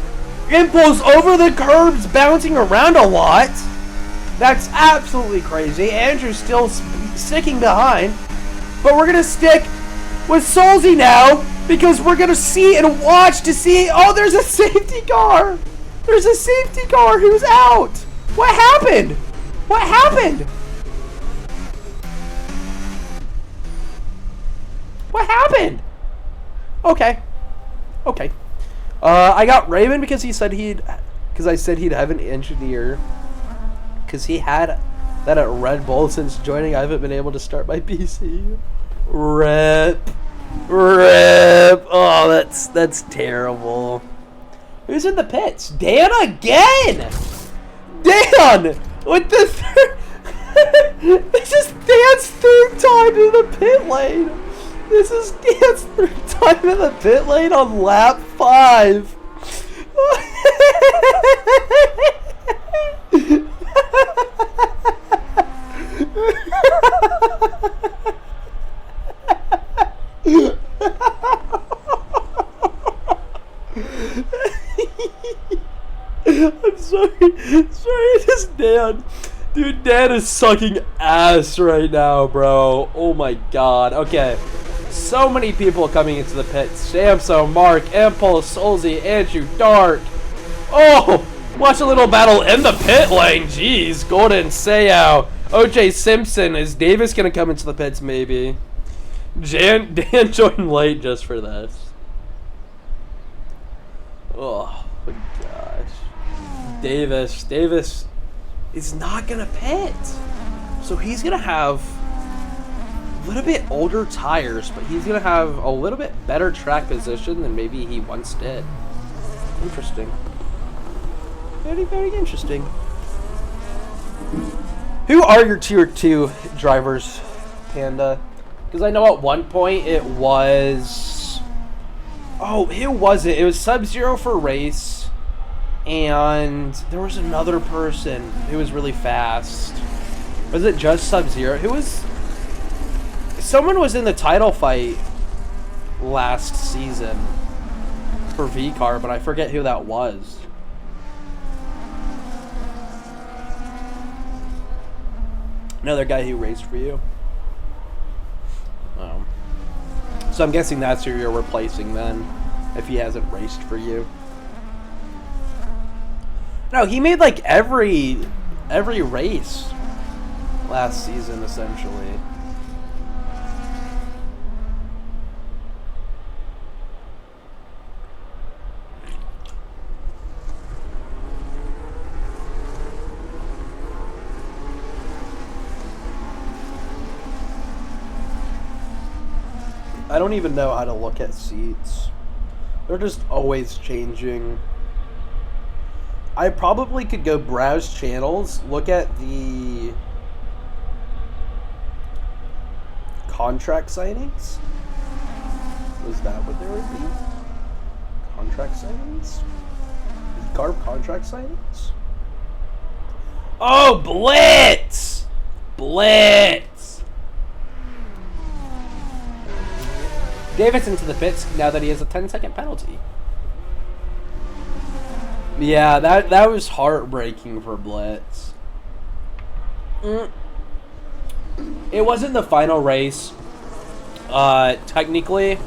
B: Impulse over the curbs, bouncing around a lot. That's absolutely crazy. Andrew's still sticking behind. But we're going to stick with Solzy now, because we're going to see and watch to see. Oh, there's a safety car. There's a safety car who's out. What happened? What happened? What happened? Okay. Okay. I got Raven because I said he'd have an engineer. Because he had that at Red Bull since joining. I haven't been able to start my PC. Rip. Oh, that's terrible. Who's in the pits? Dan again! Dan! With the this is Dan's third time in the pit lane. This is Dan's third time in the pit lane on lap 5. I'm sorry, it's Dan. Dude, Dan is sucking ass right now, bro. Oh my god. Okay. So many people coming into the pit. Samso, Mark, Impulse, Solzy, Andrew, Dark. Oh! Watch a little battle in the pit lane. Jeez. Golden, Sayao, OJ Simpson. Is Davis gonna come into the pits, maybe? Dan joined late just for this. Oh my gosh. Davis is not gonna pit. So he's gonna have a little bit older tires, but he's gonna have a little bit better track position than maybe he once did. Interesting. Very, very interesting. Who are your tier 2 drivers, Panda? Because I know at one point it was... Oh, who was it? It was Sub-Zero for race. And there was another person who was really fast. Was it just Sub-Zero? Who was... Someone was in the title fight last season for V-Car, but I forget who that was. Another guy who raced for you. Oh. So I'm guessing that's who you're replacing then, if he hasn't raced for you. No, he made like every race last season, essentially. I don't even know how to look at seats. They're just always changing. I probably could go browse channels, look at the contract signings. Was that what they would be? Contract signings? Garb contract signings? Oh, Blitz! Blitz! Davis into the pits now that he has a 10-second penalty. Yeah, that was heartbreaking for Blitz. It wasn't the final race, technically.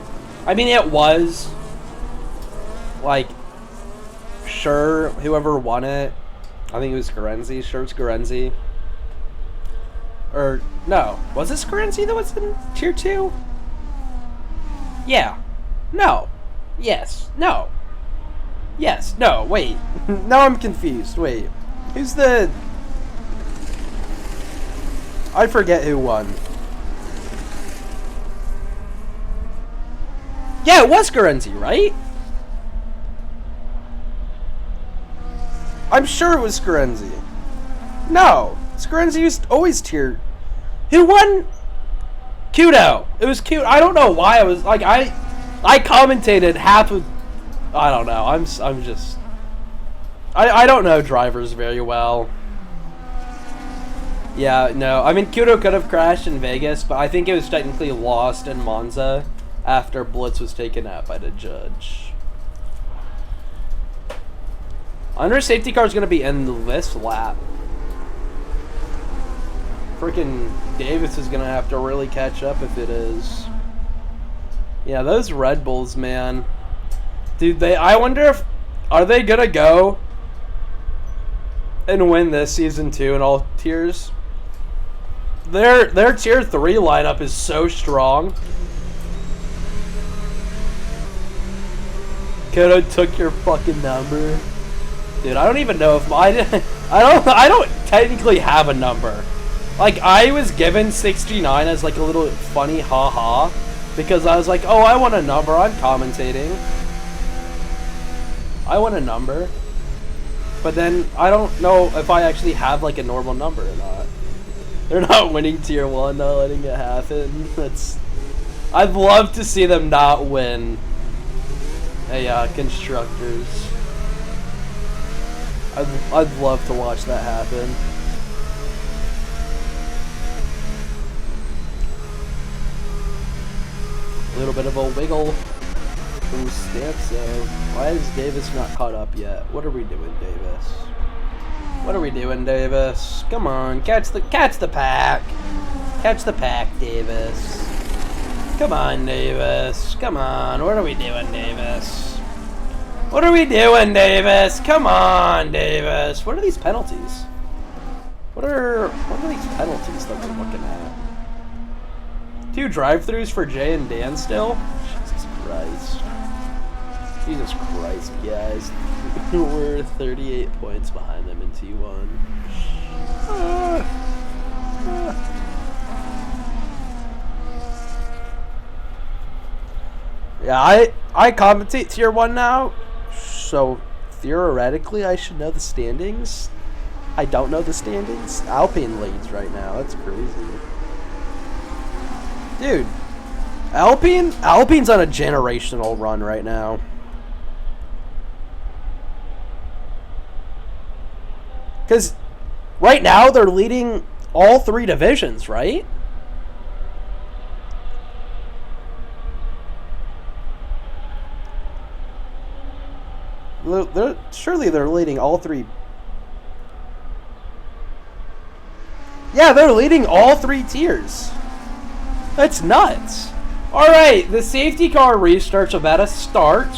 B: I mean, it was. Like, sure, whoever won it, I think it was Scarenzi. Sure, it's Scarenzi. Or, no. Was it Scarenzi that was in Tier 2? Yeah. No. Yes. No. Yes. No. Wait. Now I'm confused. Wait. Who's the... I forget who won. Yeah, it was Scarenzi, right? I'm sure it was Scarenzi. No. Scarenzi was always tier... Who won? Kudo. It was cute. I don't know why I was like I commentated half of. I don't know. I'm just. I don't know drivers very well. Yeah, no. I mean, Kudo could have crashed in Vegas, but I think it was technically lost in Monza after Blitz was taken out by the judge. Under safety car is going to be in this lap. Freaking Davis is gonna have to really catch up if it is. Yeah, those Red Bulls, man. Dude, I wonder if are they gonna go and win this season too in all tiers? Their tier 3 lineup is so strong. Kudo took your fucking number. Dude, I don't even know if I don't technically have a number. Like, I was given 69 as, like, a little funny ha-ha. Because I was like, oh, I want a number. I'm commentating. I want a number. But then, I don't know if I actually have, like, a normal number or not. They're not winning Tier 1, not letting it happen. That's... I'd love to see them not win a, Constructors. I'd love to watch that happen. A little bit of a wiggle from Stanzo. Why is Davis not caught up yet? What are we doing, Davis? What are we doing, Davis? Come on, catch the pack. Catch the pack, Davis. Come on, Davis. Come on. What are we doing, Davis? What are we doing, Davis? Come on, Davis. What are these penalties? What are these penalties that we're looking at? 2 drive-thrus for Jay and Dan still? Jesus Christ. Jesus Christ, guys. We're 38 points behind them in T1. Yeah, I commentate Tier 1 now, so theoretically I should know the standings. I don't know the standings. Alpine leads right now. That's crazy. Dude, Alpine's on a generational run right now. Because right now they're leading all 3 divisions, right? Surely they're leading all 3. Yeah, they're leading all 3 tiers. That's nuts. Alright, the safety car restart's about to start.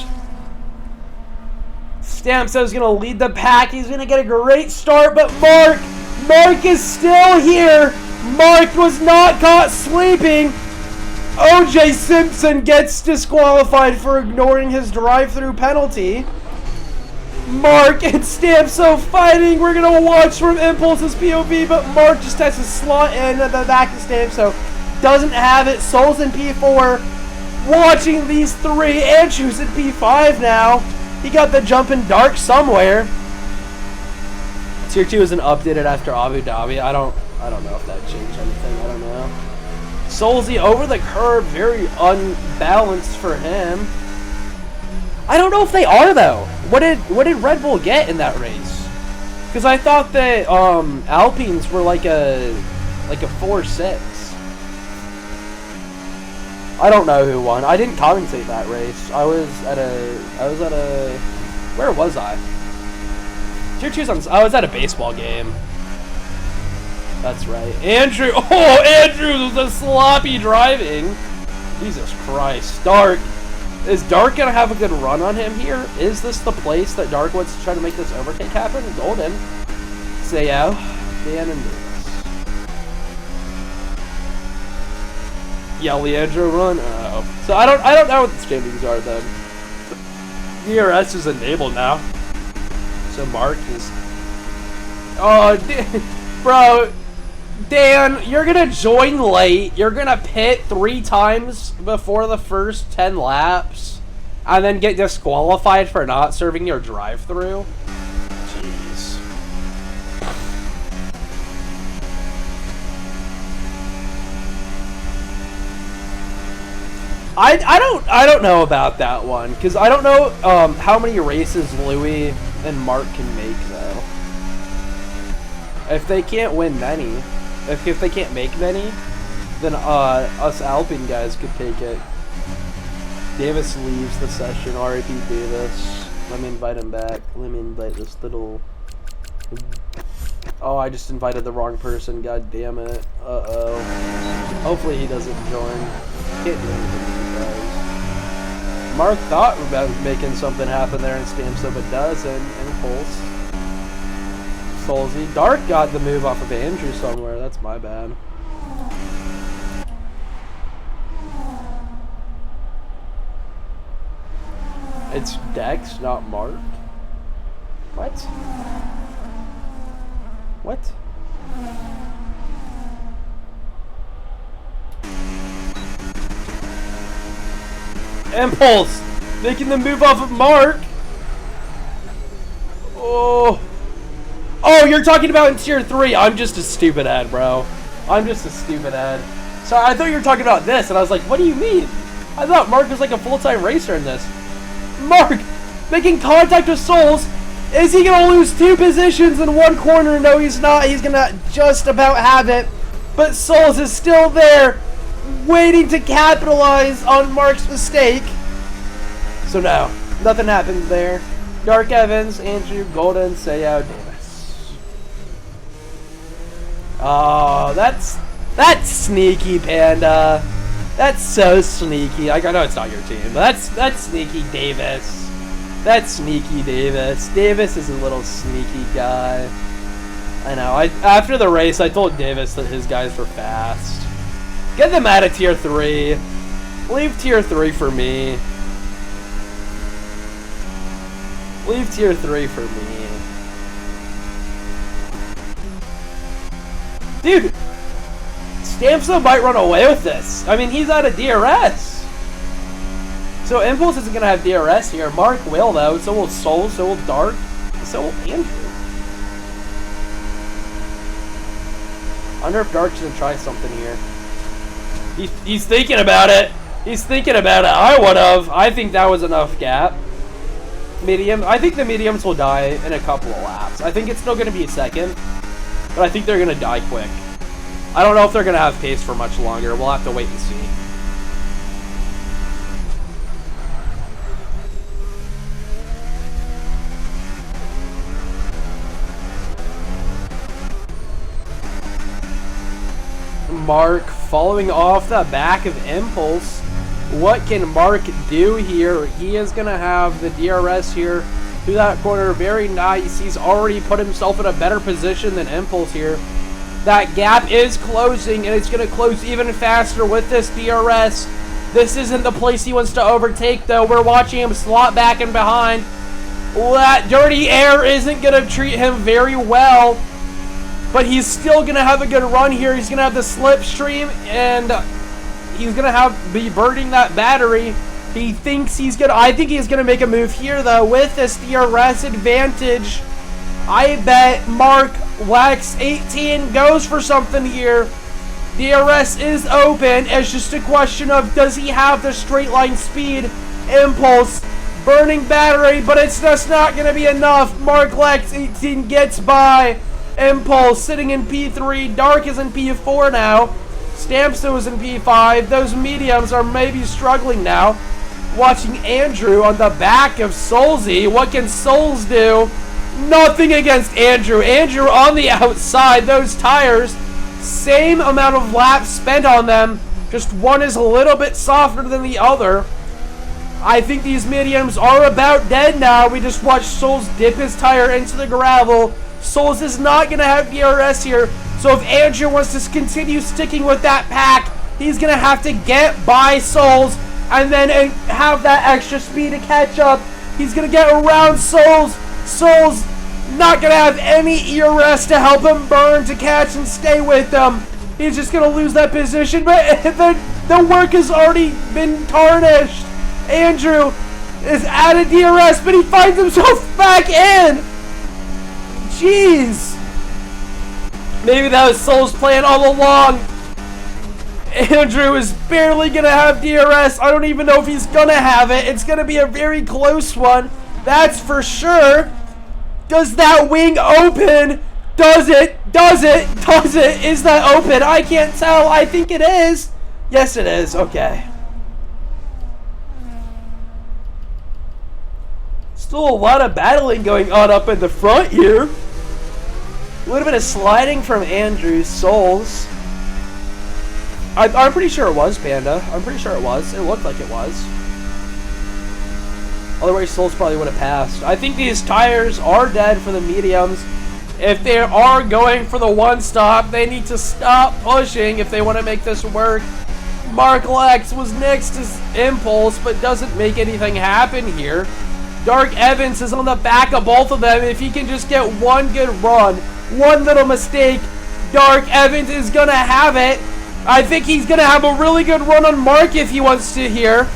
B: Stamso's going to lead the pack. He's going to get a great start, but Mark is still here. Mark was not caught sleeping. OJ Simpson gets disqualified for ignoring his drive-through penalty. Mark and Stamso fighting. We're going to watch from Impulse's POV, but Mark just has to slot in at the back of Stamso. Doesn't have it. Soul's in P4. Watching these three. Andrew's in P5 now. He got the jump in dark somewhere. Tier 2 isn't updated after Abu Dhabi. I don't know if that changed anything. I don't know. Soulsy over the curb. Very unbalanced for him. I don't know if they are though. What did Red Bull get in that race? Because I thought that Alpines were like a 4-6. I don't know who won. I didn't commentate that race. I was at a where was I? Tier 2's I was at a baseball game. That's right. Andrew. Oh, Andrew, the sloppy driving. Jesus Christ. Dark. Is Dark going to have a good run on him here? Is this the place that Dark wants to try to make this overtake happen? Golden. Sayo. Dan and Davis. Yeah, Leandro run? Oh. So I don't know what the standings are then. DRS is enabled now. So Mark is... Oh, bro. Dan, you're going to join late. You're going to pit 3 times before the first 10 laps. And then get disqualified for not serving your drive-thru. Jeez. I don't know about that one. Because I don't know how many races Louis and Mark can make, though. If they can't win many... If they can't make many, then us Alpine guys could take it. Davis leaves the session. R.I.P. Davis. Let me invite him back. Let me invite this little... Oh, I just invited the wrong person. God damn it. Uh-oh. Hopefully he doesn't join. Can't do anything if he does. Mark thought about making something happen there in Stamso, but doesn't. Impulse. Soulsy. Dark got the move off of Andrew somewhere. That's my bad. It's Dex, not Mark. What? What? Impulse! Making the move off of Mark! Oh... Oh, you're talking about in Tier 3. I'm just a stupid ad, bro. I'm just a stupid ad. Sorry, I thought you were talking about this, and I was like, what do you mean? I thought Mark was like a full-time racer in this. Mark, making contact with Souls. Is he going to lose 2 positions in one corner? No, he's not. He's going to just about have it. But Souls is still there, waiting to capitalize on Mark's mistake. So no, nothing happened there. Dark Evans, Andrew, Golden, Sayo, Davis. Oh, that's sneaky, Panda. That's so sneaky. I know it's not your team, but that's sneaky, Davis. That's sneaky, Davis. Davis is a little sneaky guy. I know. After the race, I told Davis that his guys were fast. Get them out of Tier 3. Leave Tier 3 for me. Leave Tier 3 for me. Dude, Stamso might run away with this. I mean, he's out of DRS. So Impulse isn't going to have DRS here. Mark will, though. So will Soul, so will Dark, so will Andrew. I wonder if Dark's going to try something here. He's thinking about it. He's thinking about it. I would have. I think that was enough gap. Medium. I think the mediums will die in a couple of laps. I think it's still going to be a second. But I think they're going to die quick. I don't know if they're going to have pace for much longer. We'll have to wait and see. Mark following off the back of Impulse. What can Mark do here? He is going to have the DRS here through that corner. Very nice. He's already put himself in a better position than Impulse here. That gap is closing, and it's going to close even faster with this DRS. This isn't the place he wants to overtake, though. We're watching him slot back and behind. That dirty air isn't going to treat him very well, but he's still going to have a good run here. He's going to have the slipstream, and he's going to be burning that battery. He thinks he's going to... I think he's going to make a move here, though, with this DRS advantage. I bet Mark Lex 18 goes for something here. DRS is open. It's just a question of, does he have the straight line speed? Impulse, burning battery, but it's just not going to be enough. Mark Lex 18 gets by. Impulse sitting in P3. Dark is in P4 now. Stampso is in P5. Those mediums are maybe struggling now. Watching Andrew on the back of Soulsy. What can Souls do? Nothing against Andrew. Andrew on the outside. Those tires, same amount of laps spent on them. Just one is a little bit softer than the other. I think these mediums are about dead now. We just watched Souls dip his tire into the gravel. Souls is not going to have DRS here. So if Andrew wants to continue sticking with that pack, he's going to have to get by Souls and then have that extra speed to catch up. He's going to get around Souls. Souls not going to have any ERS to help him burn, to catch and stay with them. He's just going to lose that position, but the work has already been tarnished. Andrew is at a DRS, but he finds himself back in. Jeez. Maybe that was Soul's plan all along. Andrew is barely going to have DRS. I don't even know if he's going to have it. It's going to be a very close one. That's for sure. Does that wing open? Does it? Does it? Does it? Is that open? I can't tell. I think it is. Yes, it is. Okay. Still a lot of battling going on up in the front here. A little bit of sliding from Andrew's Souls. I'm pretty sure it was, Panda. I'm pretty sure it was. It looked like it was. Otherwise, Souls probably would have passed. I think these tires are dead for the mediums. If they are going for the one stop, they need to stop pushing if they want to make this work. Mark Lex was next to Impulse, but doesn't make anything happen here. Dark Evans is on the back of both of them. If he can just get one good run, one little mistake, Dark Evans is going to have it. I think he's going to have a really good run on Mark if he wants to here.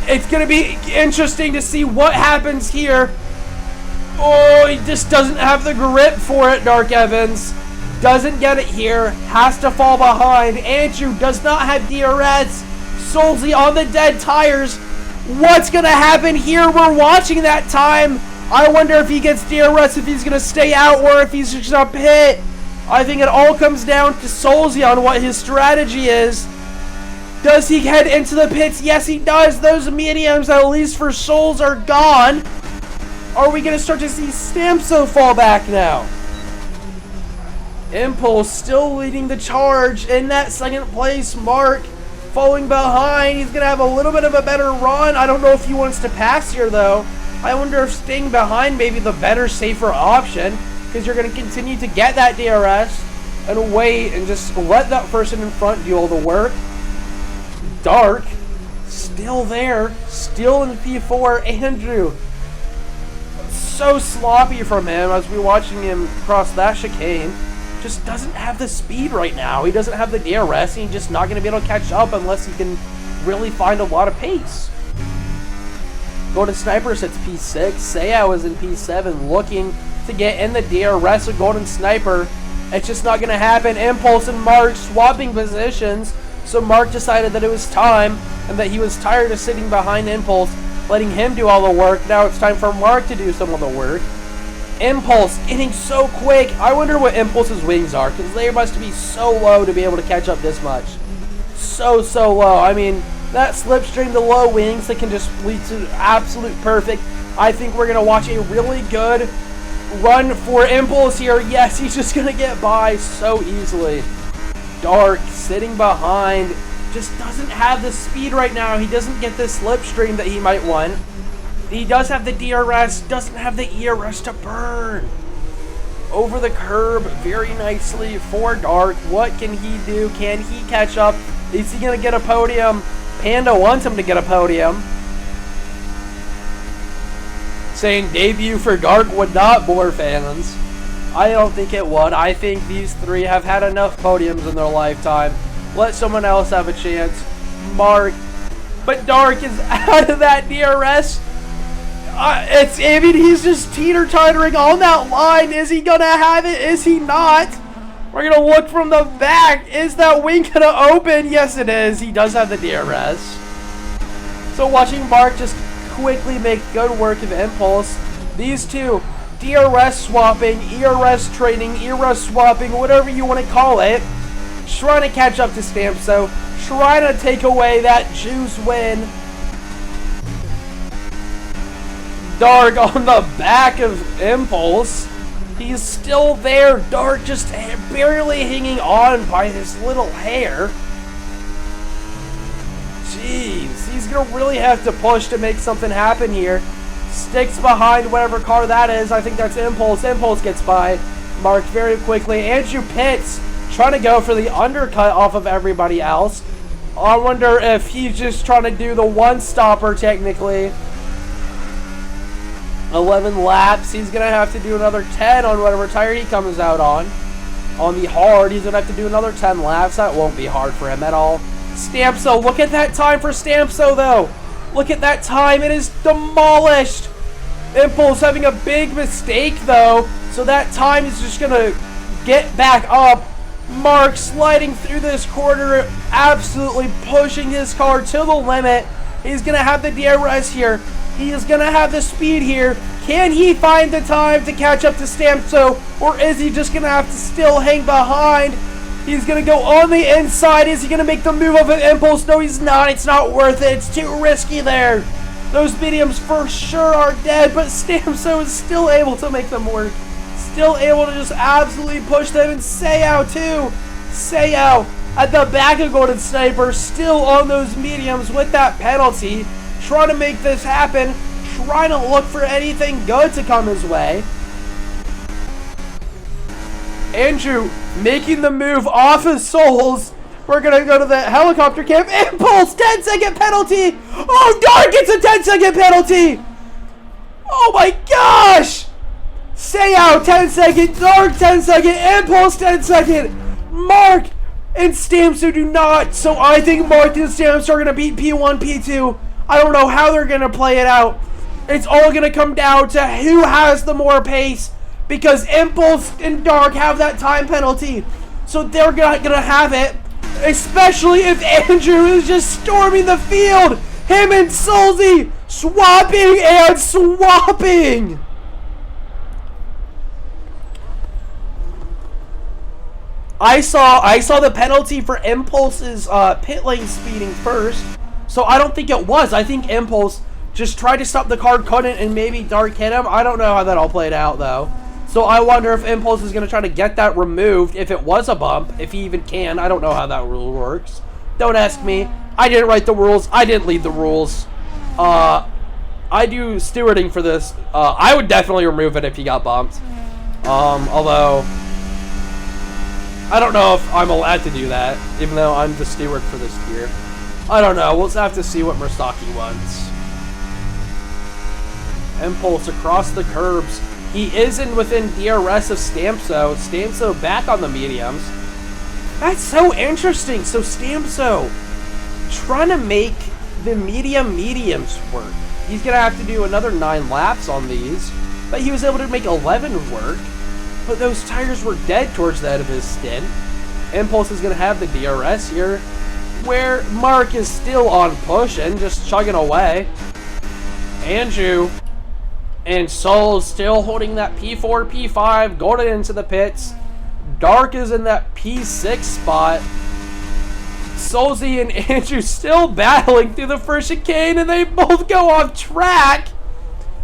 B: It's going to be interesting to see what happens here. Oh, he just doesn't have the grip for it, Dark Evans. Doesn't get it here. Has to fall behind. Andrew does not have DRS. Soulsy on the dead tires. What's going to happen here? We're watching that time. I wonder if he gets DRS, if he's going to stay out, or if he's just going to pit. I think it all comes down to Soulsy on what his strategy is. Does he head into the pits? Yes, he does. Those mediums, at least for Souls, are gone. Are we going to start to see Stampso fall back now? Impulse still leading the charge in that second place. Mark falling behind. He's going to have a little bit of a better run. I don't know if he wants to pass here, though. I wonder if staying behind may be the better, safer option, because you're going to continue to get that DRS and wait and just let that person in front do all the work. Dark, still there, still in P4. Andrew, so sloppy from him as we're watching him cross that chicane. Just doesn't have the speed right now. He doesn't have the DRS, and he's just not going to be able to catch up unless he can really find a lot of pace. Golden Sniper sits P6. Seiya was in P7 looking to get in the DRS with Golden Sniper. It's just not going to happen. Impulse and Mark swapping positions. So Mark decided that it was time and that he was tired of sitting behind Impulse, letting him do all the work. Now it's time for Mark to do some of the work. Impulse getting so quick. I wonder what Impulse's wings are, because they must be so low to be able to catch up this much. So low. I mean, that slipstream, the low wings that can just lead to absolute perfect. I think we're going to watch a really good run for Impulse here. Yes, he's just going to get by so easily. Dark sitting behind, just doesn't have the speed right now. He doesn't get this slipstream that he might want. He does have the DRS, doesn't have the ERS to burn. Over the curb very nicely for Dark. What can he do? Can he catch up? Is he going to get a podium? Panda wants him to get a podium. Saying debut for Dark would not bore fans. I don't think it would. I think these three have had enough podiums in their lifetime. Let someone else have a chance. Mark. But Dark is out of that DRS. He's just teeter-tottering on that line. Is he going to have it? Is he not? We're going to look from the back. Is that wing going to open? Yes, it is. He does have the DRS. So watching Mark just quickly make good work of Impulse. These two, DRS swapping, ERS trading, ERS swapping, whatever you want to call it. Trying to catch up to Stampso. Trying to take away that juice win. Dark on the back of Impulse. He's still there. Dark just barely hanging on by his little hair. Jeez, he's going to really have to push to make something happen here. Sticks behind whatever car that is. I think that's Impulse. Impulse gets by Mark very quickly. Andrew Pitts trying to go for the undercut off of everybody else. I wonder if he's just trying to do the one-stopper technically. 11 laps. He's going to have to do another 10 on whatever tire he comes out on. On the hard, he's going to have to do another 10 laps. That won't be hard for him at all. Stampso, look at that time for Stampso, though. Look at that time. It is demolished. Impulse having a big mistake, though. So that time is just going to get back up. Mark sliding through this corner, absolutely pushing his car to the limit. He's going to have the DRS here. He is going to have the speed here. Can he find the time to catch up to Stampso, or is he just going to have to still hang behind? He's going to go on the inside. Is he going to make the move of an Impulse? No, he's not. It's not worth it. It's too risky there. Those mediums for sure are dead, but Stampso is still able to make them work. Still able to just absolutely push them, and Seiyao too. Seiyao at the back of Golden Sniper, still on those mediums with that penalty. Trying to make this happen, trying to look for anything good to come his way. Andrew making the move off his Souls. We're going to go to the helicopter camp. Impulse, 10-second penalty. Oh, Dark gets a 10-second penalty. Oh my gosh. Seiyao, 10-second. Dark, 10-second. Impulse, 10-second. Mark and Stampso do not. So I think Mark and Stampso are going to beat P1, P2. I don't know how they're going to play it out. It's all going to come down to who has the more pace, because Impulse and Dark have that time penalty. So they're not going to have it, especially if Andrew is just storming the field. Him and Sulzy swapping and swapping. I saw the penalty for Impulse's pit lane speeding first. So I don't think it was. I think Impulse just tried to stop the car, couldn't, and maybe Dark hit him. I don't know how that all played out, though. So I wonder if Impulse is going to try to get that removed, if it was a bump, if he even can. I don't know how that rule works. Don't ask me. I didn't write the rules. I didn't lead the rules. I do stewarding for this. I would definitely remove it if he got bumped. Although, I don't know if I'm allowed to do that, even though I'm the steward for this tier. I don't know. We'll just have to see what Murasaki wants. Impulse across the curbs. He isn't within DRS of Stampso. Stampso back on the mediums. That's so interesting. So Stampso trying to make the mediums work. He's going to have to do another 9 laps on these. But he was able to make 11 work. But those tires were dead towards the end of his stint. Impulse is going to have the DRS here, where Mark is still on push and just chugging away. Andrew and Soul still holding that P4, P5, going into the pits. Dark is in that P6 spot. Solzy and Andrew still battling through the first chicane, and they both go off track.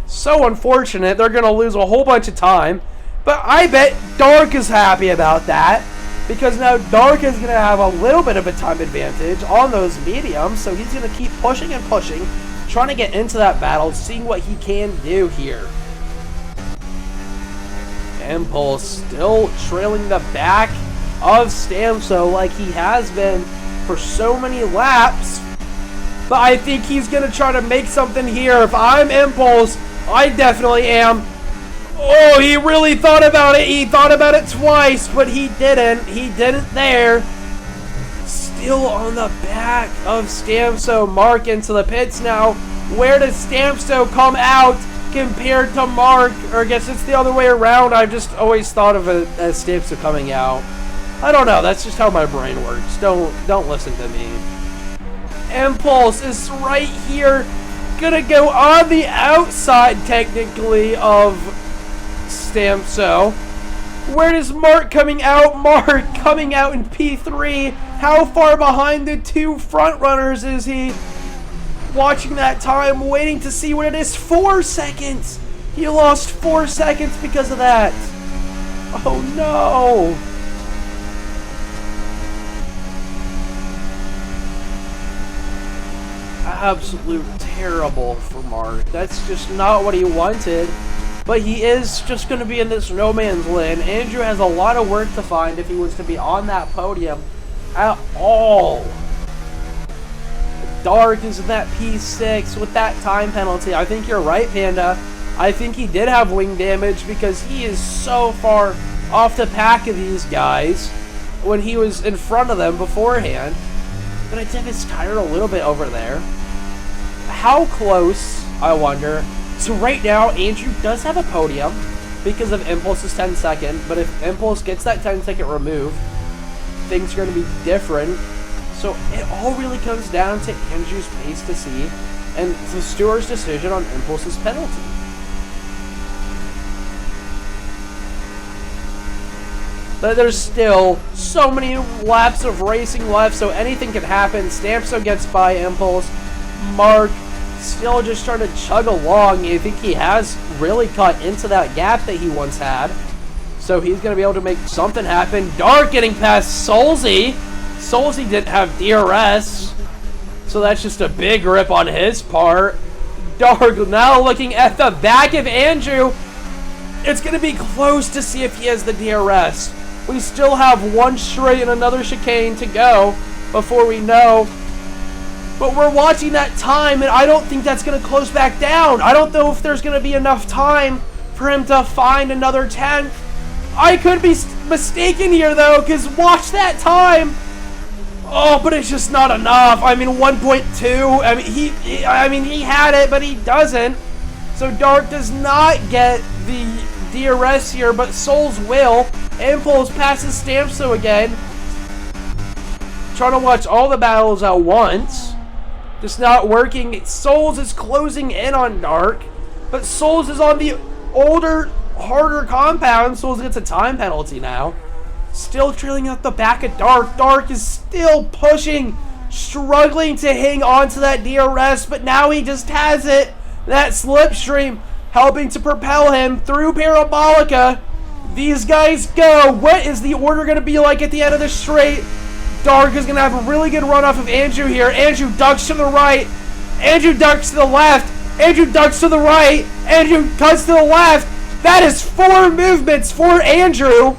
B: So unfortunate. They're going to lose a whole bunch of time. But I bet Dark is happy about that, because now Dark is going to have a little bit of a time advantage on those mediums, so he's going to keep pushing and pushing. trying to get into that battle, seeing what he can do here. Impulse still trailing the back of Stamso like he has been for so many laps. But I think he's going to try to make something here. If I'm Impulse, I definitely am. Oh, he really thought about it. He thought about it twice, but he didn't. He didn't there. Still on the back of Stamso. Mark into the pits now. Where does Stamso come out compared to Mark? Or I guess it's the other way around. I've just always thought of it as Stamso coming out. I don't know. That's just how my brain works. Don't listen to me. Impulse is right here. Gonna go on the outside, technically, of Stamso. Where is Mark coming out? Mark coming out in P3. How far behind the two front runners is he? Watching that time, waiting to see what it is. 4 seconds. He lost 4 seconds because of that. Oh no. Absolute terrible for Mark. That's just not what he wanted. But he is just going to be in this no man's land. Andrew has a lot of work to find if he was to be on that podium at all. Dark is in that P6 with that time penalty. I think you're right, Panda. I think he did have wing damage because he is so far off the pack of these guys when he was in front of them beforehand. But I dip his tire a little bit over there. How close, I wonder. So right now, Andrew does have a podium because of Impulse's 10-second. But if Impulse gets that 10-second removed, things are going to be different. So it all really comes down to Andrew's pace to see and the steward's decision on Impulse's penalty. But there's still so many laps of racing left, so anything can happen. Stamso gets by Impulse. Mark still just trying to chug along. I think he has really cut into that gap that he once had. So he's going to be able to make something happen. Dark getting past Solzy. Solzy didn't have DRS, so that's just a big rip on his part. Dark now looking at the back of Andrew. It's going to be close to see if he has the DRS. We still have one straight and another chicane to go before we know. But we're watching that time, and I don't think that's going to close back down. I don't know if there's going to be enough time for him to find another 10th. I could be mistaken here, though, because watch that time. Oh, but it's just not enough. I mean, 1.2. I mean, he had it, but he doesn't. So Dark does not get the DRS here, but Souls will. Impulse passes Stamso again. Trying to watch all the battles at once. Just not working. Souls is closing in on Dark, but Souls is on the older, harder compound. Souls gets a time penalty now. Still trailing out the back of Dark. Dark is still pushing, struggling to hang on to that DRS, but now he just has it. That slipstream helping to propel him through Parabolica. These guys go. What is the order going to be like at the end of the straight? Dark is going to have a really good run off of Andrew here. Andrew ducks to the right. Andrew ducks to the left. Andrew ducks to the right. Andrew cuts to the left. That is 4 movements for Andrew.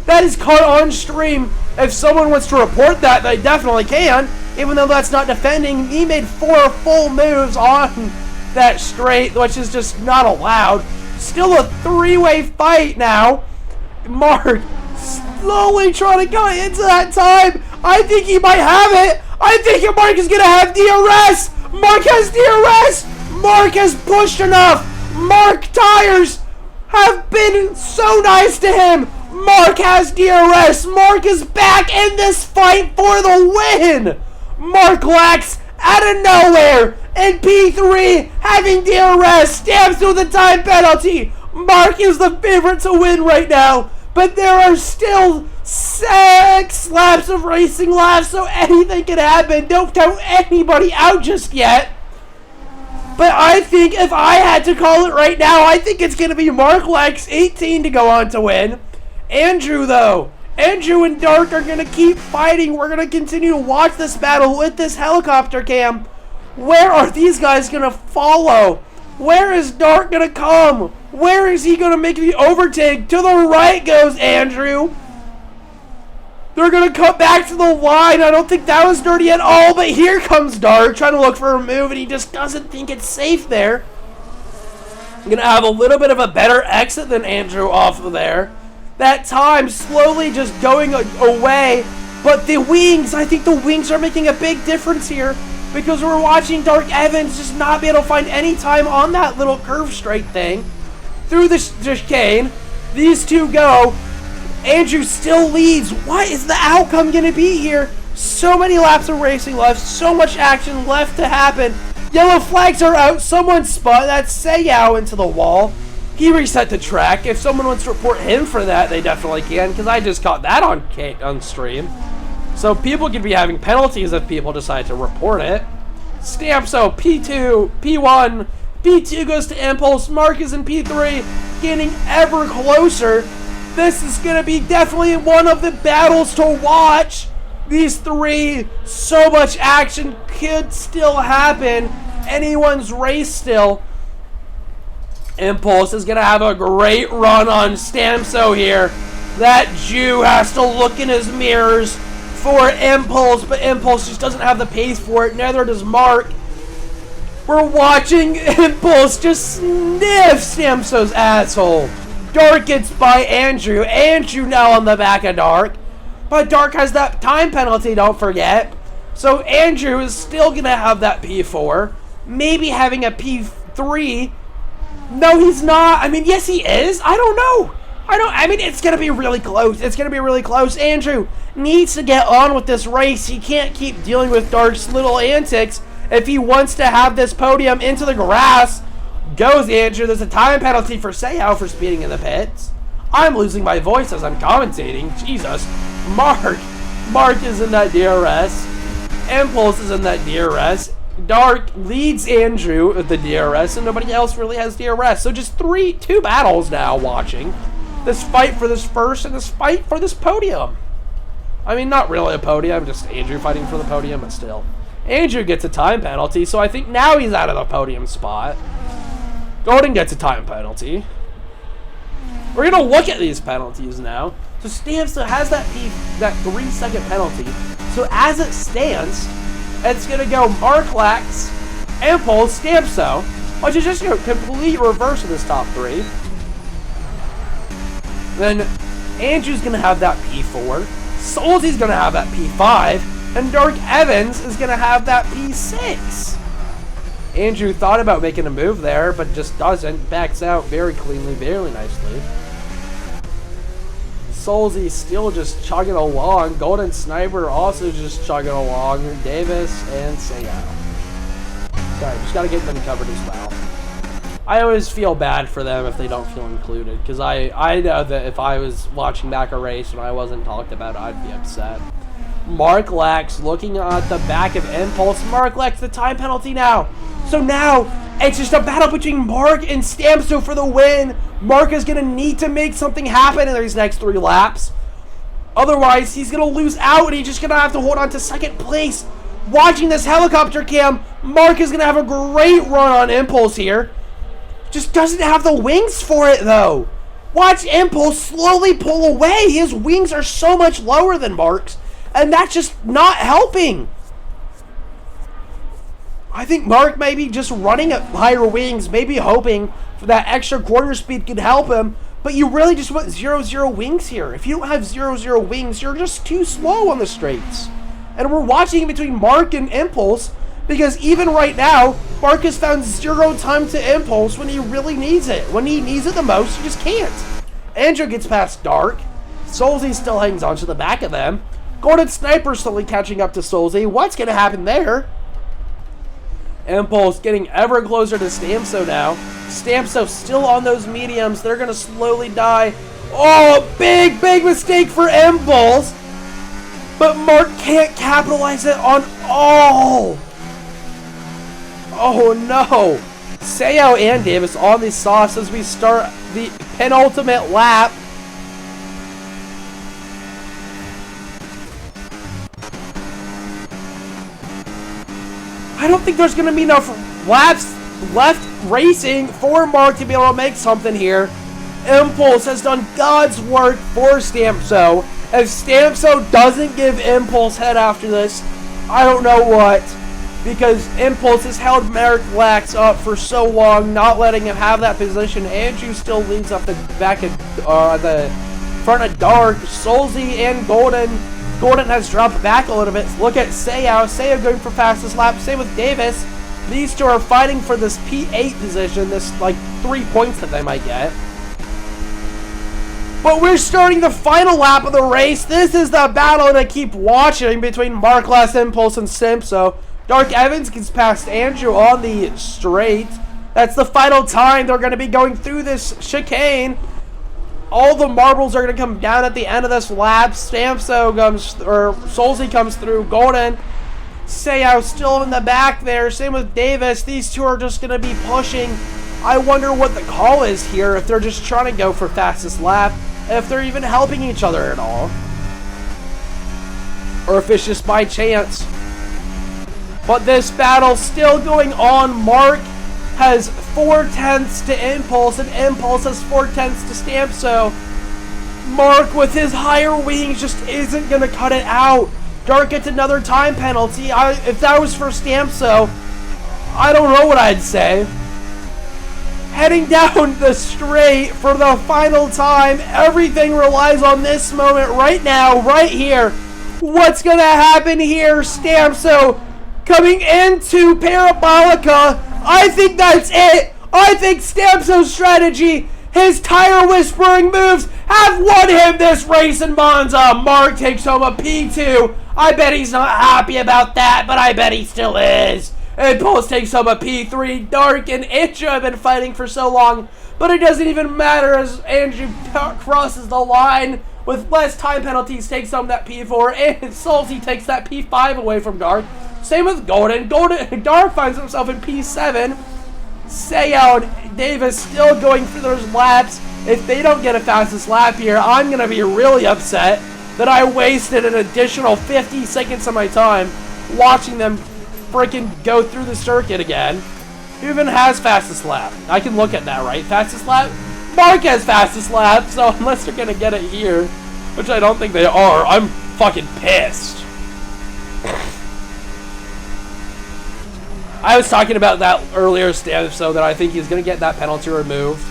B: That is caught on stream. If someone wants to report that, they definitely can. Even though that's not defending, he made 4 full moves on that straight, which is just not allowed. Still a 3-way fight now. Mark slowly trying to go into that time. I think he might have it. I think Mark is going to have DRS. Mark has DRS. Mark has pushed enough. Mark tires have been so nice to him. Mark has DRS. Mark is back in this fight for the win. Mark Lax out of nowhere in P3 having DRS stamps with a time penalty. Mark is the favorite to win right now, but there are still 6 laps of racing left, so anything can happen. Don't count anybody out just yet. But I think if I had to call it right now, I think it's going to be Mark Lax 18 to go on to win. Andrew, though. Andrew and Dark are going to keep fighting. We're going to continue to watch this battle with this helicopter cam. Where are these guys going to follow? Where is Dark going to come? Where is he going to make the overtake? To the right goes Andrew. They're going to come back to the line. I don't think that was dirty at all, but here comes Dark trying to look for a move, and he just doesn't think it's safe there. Going to have a little bit of a better exit than Andrew off of there. That time slowly just going away, but the wings, I think the wings are making a big difference here, because we're watching Dark Evans just not be able to find any time on that little curve straight thing. Through the chicane, these two go. Andrew still leads. What is the outcome going to be here? So many laps of racing left, so much action left to happen. Yellow flags are out. Someone spun that Seiyao into the wall. He reset the track. If someone wants to report him for that, they definitely can, because I just caught that on stream. So people could be having penalties if people decide to report it. Stampso, P2, P1, P2 goes to Impulse, Mark is in P3, getting ever closer. This is going to be definitely one of the battles to watch. These three, so much action could still happen. Anyone's race still. Impulse is going to have a great run on Stamso here. That Jew has to look in his mirrors for Impulse, but Impulse just doesn't have the pace for it. Neither does Mark. We're watching Impulse just sniff Stamso's asshole. Dark gets by Andrew. Andrew now on the back of Dark. But Dark has that time penalty, don't forget. So Andrew is still going to have that P4. Maybe having a P3. No, he's not. I mean, yes, he is. I don't know. I mean, it's going to be really close. It's going to be really close. Andrew needs to get on with this race. He can't keep dealing with Dark's little antics if he wants to have this podium into the grass. Goes Andrew. There's a time penalty for Seiyao for speeding in the pits. I'm losing my voice as I'm commentating. Jesus. Mark is in that DRS. Impulse is in that DRS. Dark leads Andrew with the DRS, and nobody else really has DRS. So just two battles now watching. This fight for this first and this fight for this podium. I mean, not really a podium, just Andrew fighting for the podium, but still. Andrew gets a time penalty, so I think now he's out of the podium spot. Golden gets a time penalty. We're going to look at these penalties now. So Stamso has that 3-second penalty. So as it stands, it's going to go Mark Lax, Impulse, Stamso, which is just a complete reverse of this top three. Then Andrew's going to have that P4. Solzy's going to have that P5. And Dark Evans is going to have that P6. Andrew thought about making a move there, but just doesn't. Backs out very cleanly, very nicely. Solzy still just chugging along. Golden Sniper also just chugging along. Davis and Seiyao. Sorry, just got to get them covered as well. I always feel bad for them if they don't feel included, because I know that if I was watching back a race and I wasn't talked about, I'd be upset. Mark Lax looking at the back of Impulse. Mark Lax, the time penalty now. So now, it's just a battle between Mark and Stamso for the win. Mark is going to need to make something happen in these next 3 laps. Otherwise, he's going to lose out, and he's just going to have to hold on to second place. Watching this helicopter cam, Mark is going to have a great run on Impulse here. Just doesn't have the wings for it, though. Watch Impulse slowly pull away. His wings are so much lower than Mark's, and that's just not helping. I think Mark may be just running at higher wings, maybe hoping for that extra corner speed could help him, but you really just want 0-0 wings here. If you don't have 0-0 wings, you're just too slow on the straights. And we're watching between Mark and Impulse, because even right now, Mark has found 0 time to Impulse when he really needs it. When he needs it the most, he just can't. Andrew gets past Dark. Solzy still hangs on to the back of them. Golden Sniper slowly catching up to Solzy. What's going to happen there? Impulse getting ever closer to Stamso now. Stamso still on those mediums. They're going to slowly die. Oh, big mistake for Impulse. But Mark can't capitalize it on all. Oh no. Seiyao and Davis on the sauce as we start the penultimate lap. I don't think there's going to be enough laps left racing for Mark to be able to make something here. Impulse has done God's work for Stampso. If Stampso doesn't give Impulse head after this, I don't know what. Because Impulse has held Merrick Lax up for so long, not letting him have that position. Andrew still leads up the back of the front of Dark. Solzy and Golden. Golden has dropped back a little bit. Look at Seiya. Seiya going for fastest lap. Same with Davis. These two are fighting for this P8 position. This, like, 3 points that they might get. But we're starting the final lap of the race. This is the battle to keep watching between Mark Last Impulse and Stampso. Dark Evans gets past Andrew on the straight. That's the final time they're going to be going through this chicane. All the marbles are going to come down at the end of this lap. Stampso comes, or Solzy comes through. Golden, Seiya still in the back there. Same with Davis. These two are just going to be pushing. I wonder what the call is here. If they're just trying to go for fastest lap. If they're even helping each other at all. Or if it's just by chance. But this battle still going on. Mark has 4/10 to Impulse, and Impulse has 4/10 to Stampso. Mark with his higher wings just isn't going to cut it out. Dark gets another time penalty. If that was for Stampso, I don't know what I'd say. Heading down the straight for the final time. Everything relies on this moment right now, right here. What's going to happen here? Stampso coming into Parabolica. I think that's it. I think Stampso's strategy, his tire whispering moves, have won him this race in Monza. Mark takes home a P2. I bet he's not happy about that, but I bet he still is. Impulse takes home a P3. Dark and Itcha have been fighting for so long, but it doesn't even matter as Andrew crosses the line with less time penalties, takes home that P4, and Solzy takes that P5 away from Dark. Same with Golden. Dark finds himself in P7. Seiya and Davis still going through those laps. If they don't get a fastest lap here, I'm going to be really upset that I wasted an additional 50 seconds of my time watching them freaking go through the circuit again. Who even has fastest lap? I can look at that, right? Fastest lap? Mark has fastest lap, so unless they're going to get it here, which I don't think they are, I'm fucking pissed. I was talking about that earlier, so that I think he's going to get that penalty removed.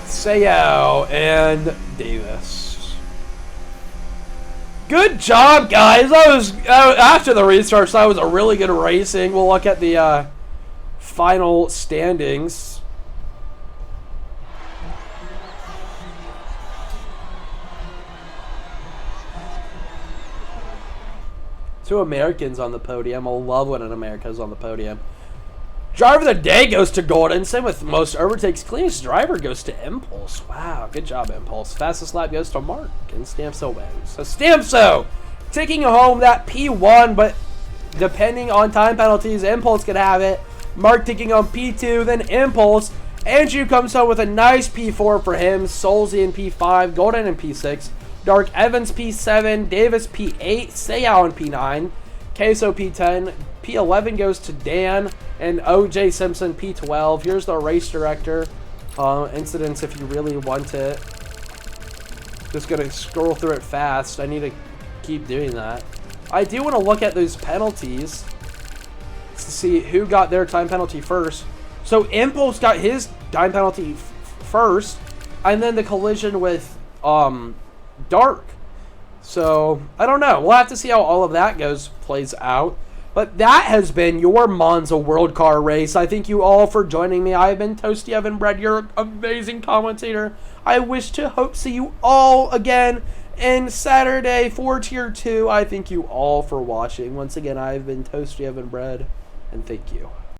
B: Seiya and Davis. Good job, guys. That was after the restarts. That was a really good racing. We'll look at the final standings. Two Americans on the podium. I love when an America's on the podium. Driver of the day goes to Golden. Same with most overtakes. Cleanest driver goes to Impulse. Wow, good job, Impulse. Fastest lap goes to Mark, and Stampso wins. So Stampso taking home that P1, but depending on time penalties, Impulse could have it. Mark taking on P2, then Impulse. Andrew comes home with a nice P4 for him. Solzy in P5, Golden in P6. Dark Evans P7, Davis P8, Seiya on P9, Queso P10, P11 goes to Dan, and OJ Simpson P12. Here's the race director incidents if you really want it. Just gonna scroll through it fast. I need to keep doing that. I do want to look at those penalties to see who got their time penalty first. So Impulse got his time penalty first, and then the collision with Dark. So I don't know. We'll have to see how all of that plays out. But that has been your Monza World Car Race. I thank you all for joining me. I've been Toasty Evan Bread, your amazing commentator. I wish to hope see you all again in Saturday for Tier 2. I thank you all for watching. Once again, I've been Toasty Evan Bread, and thank you.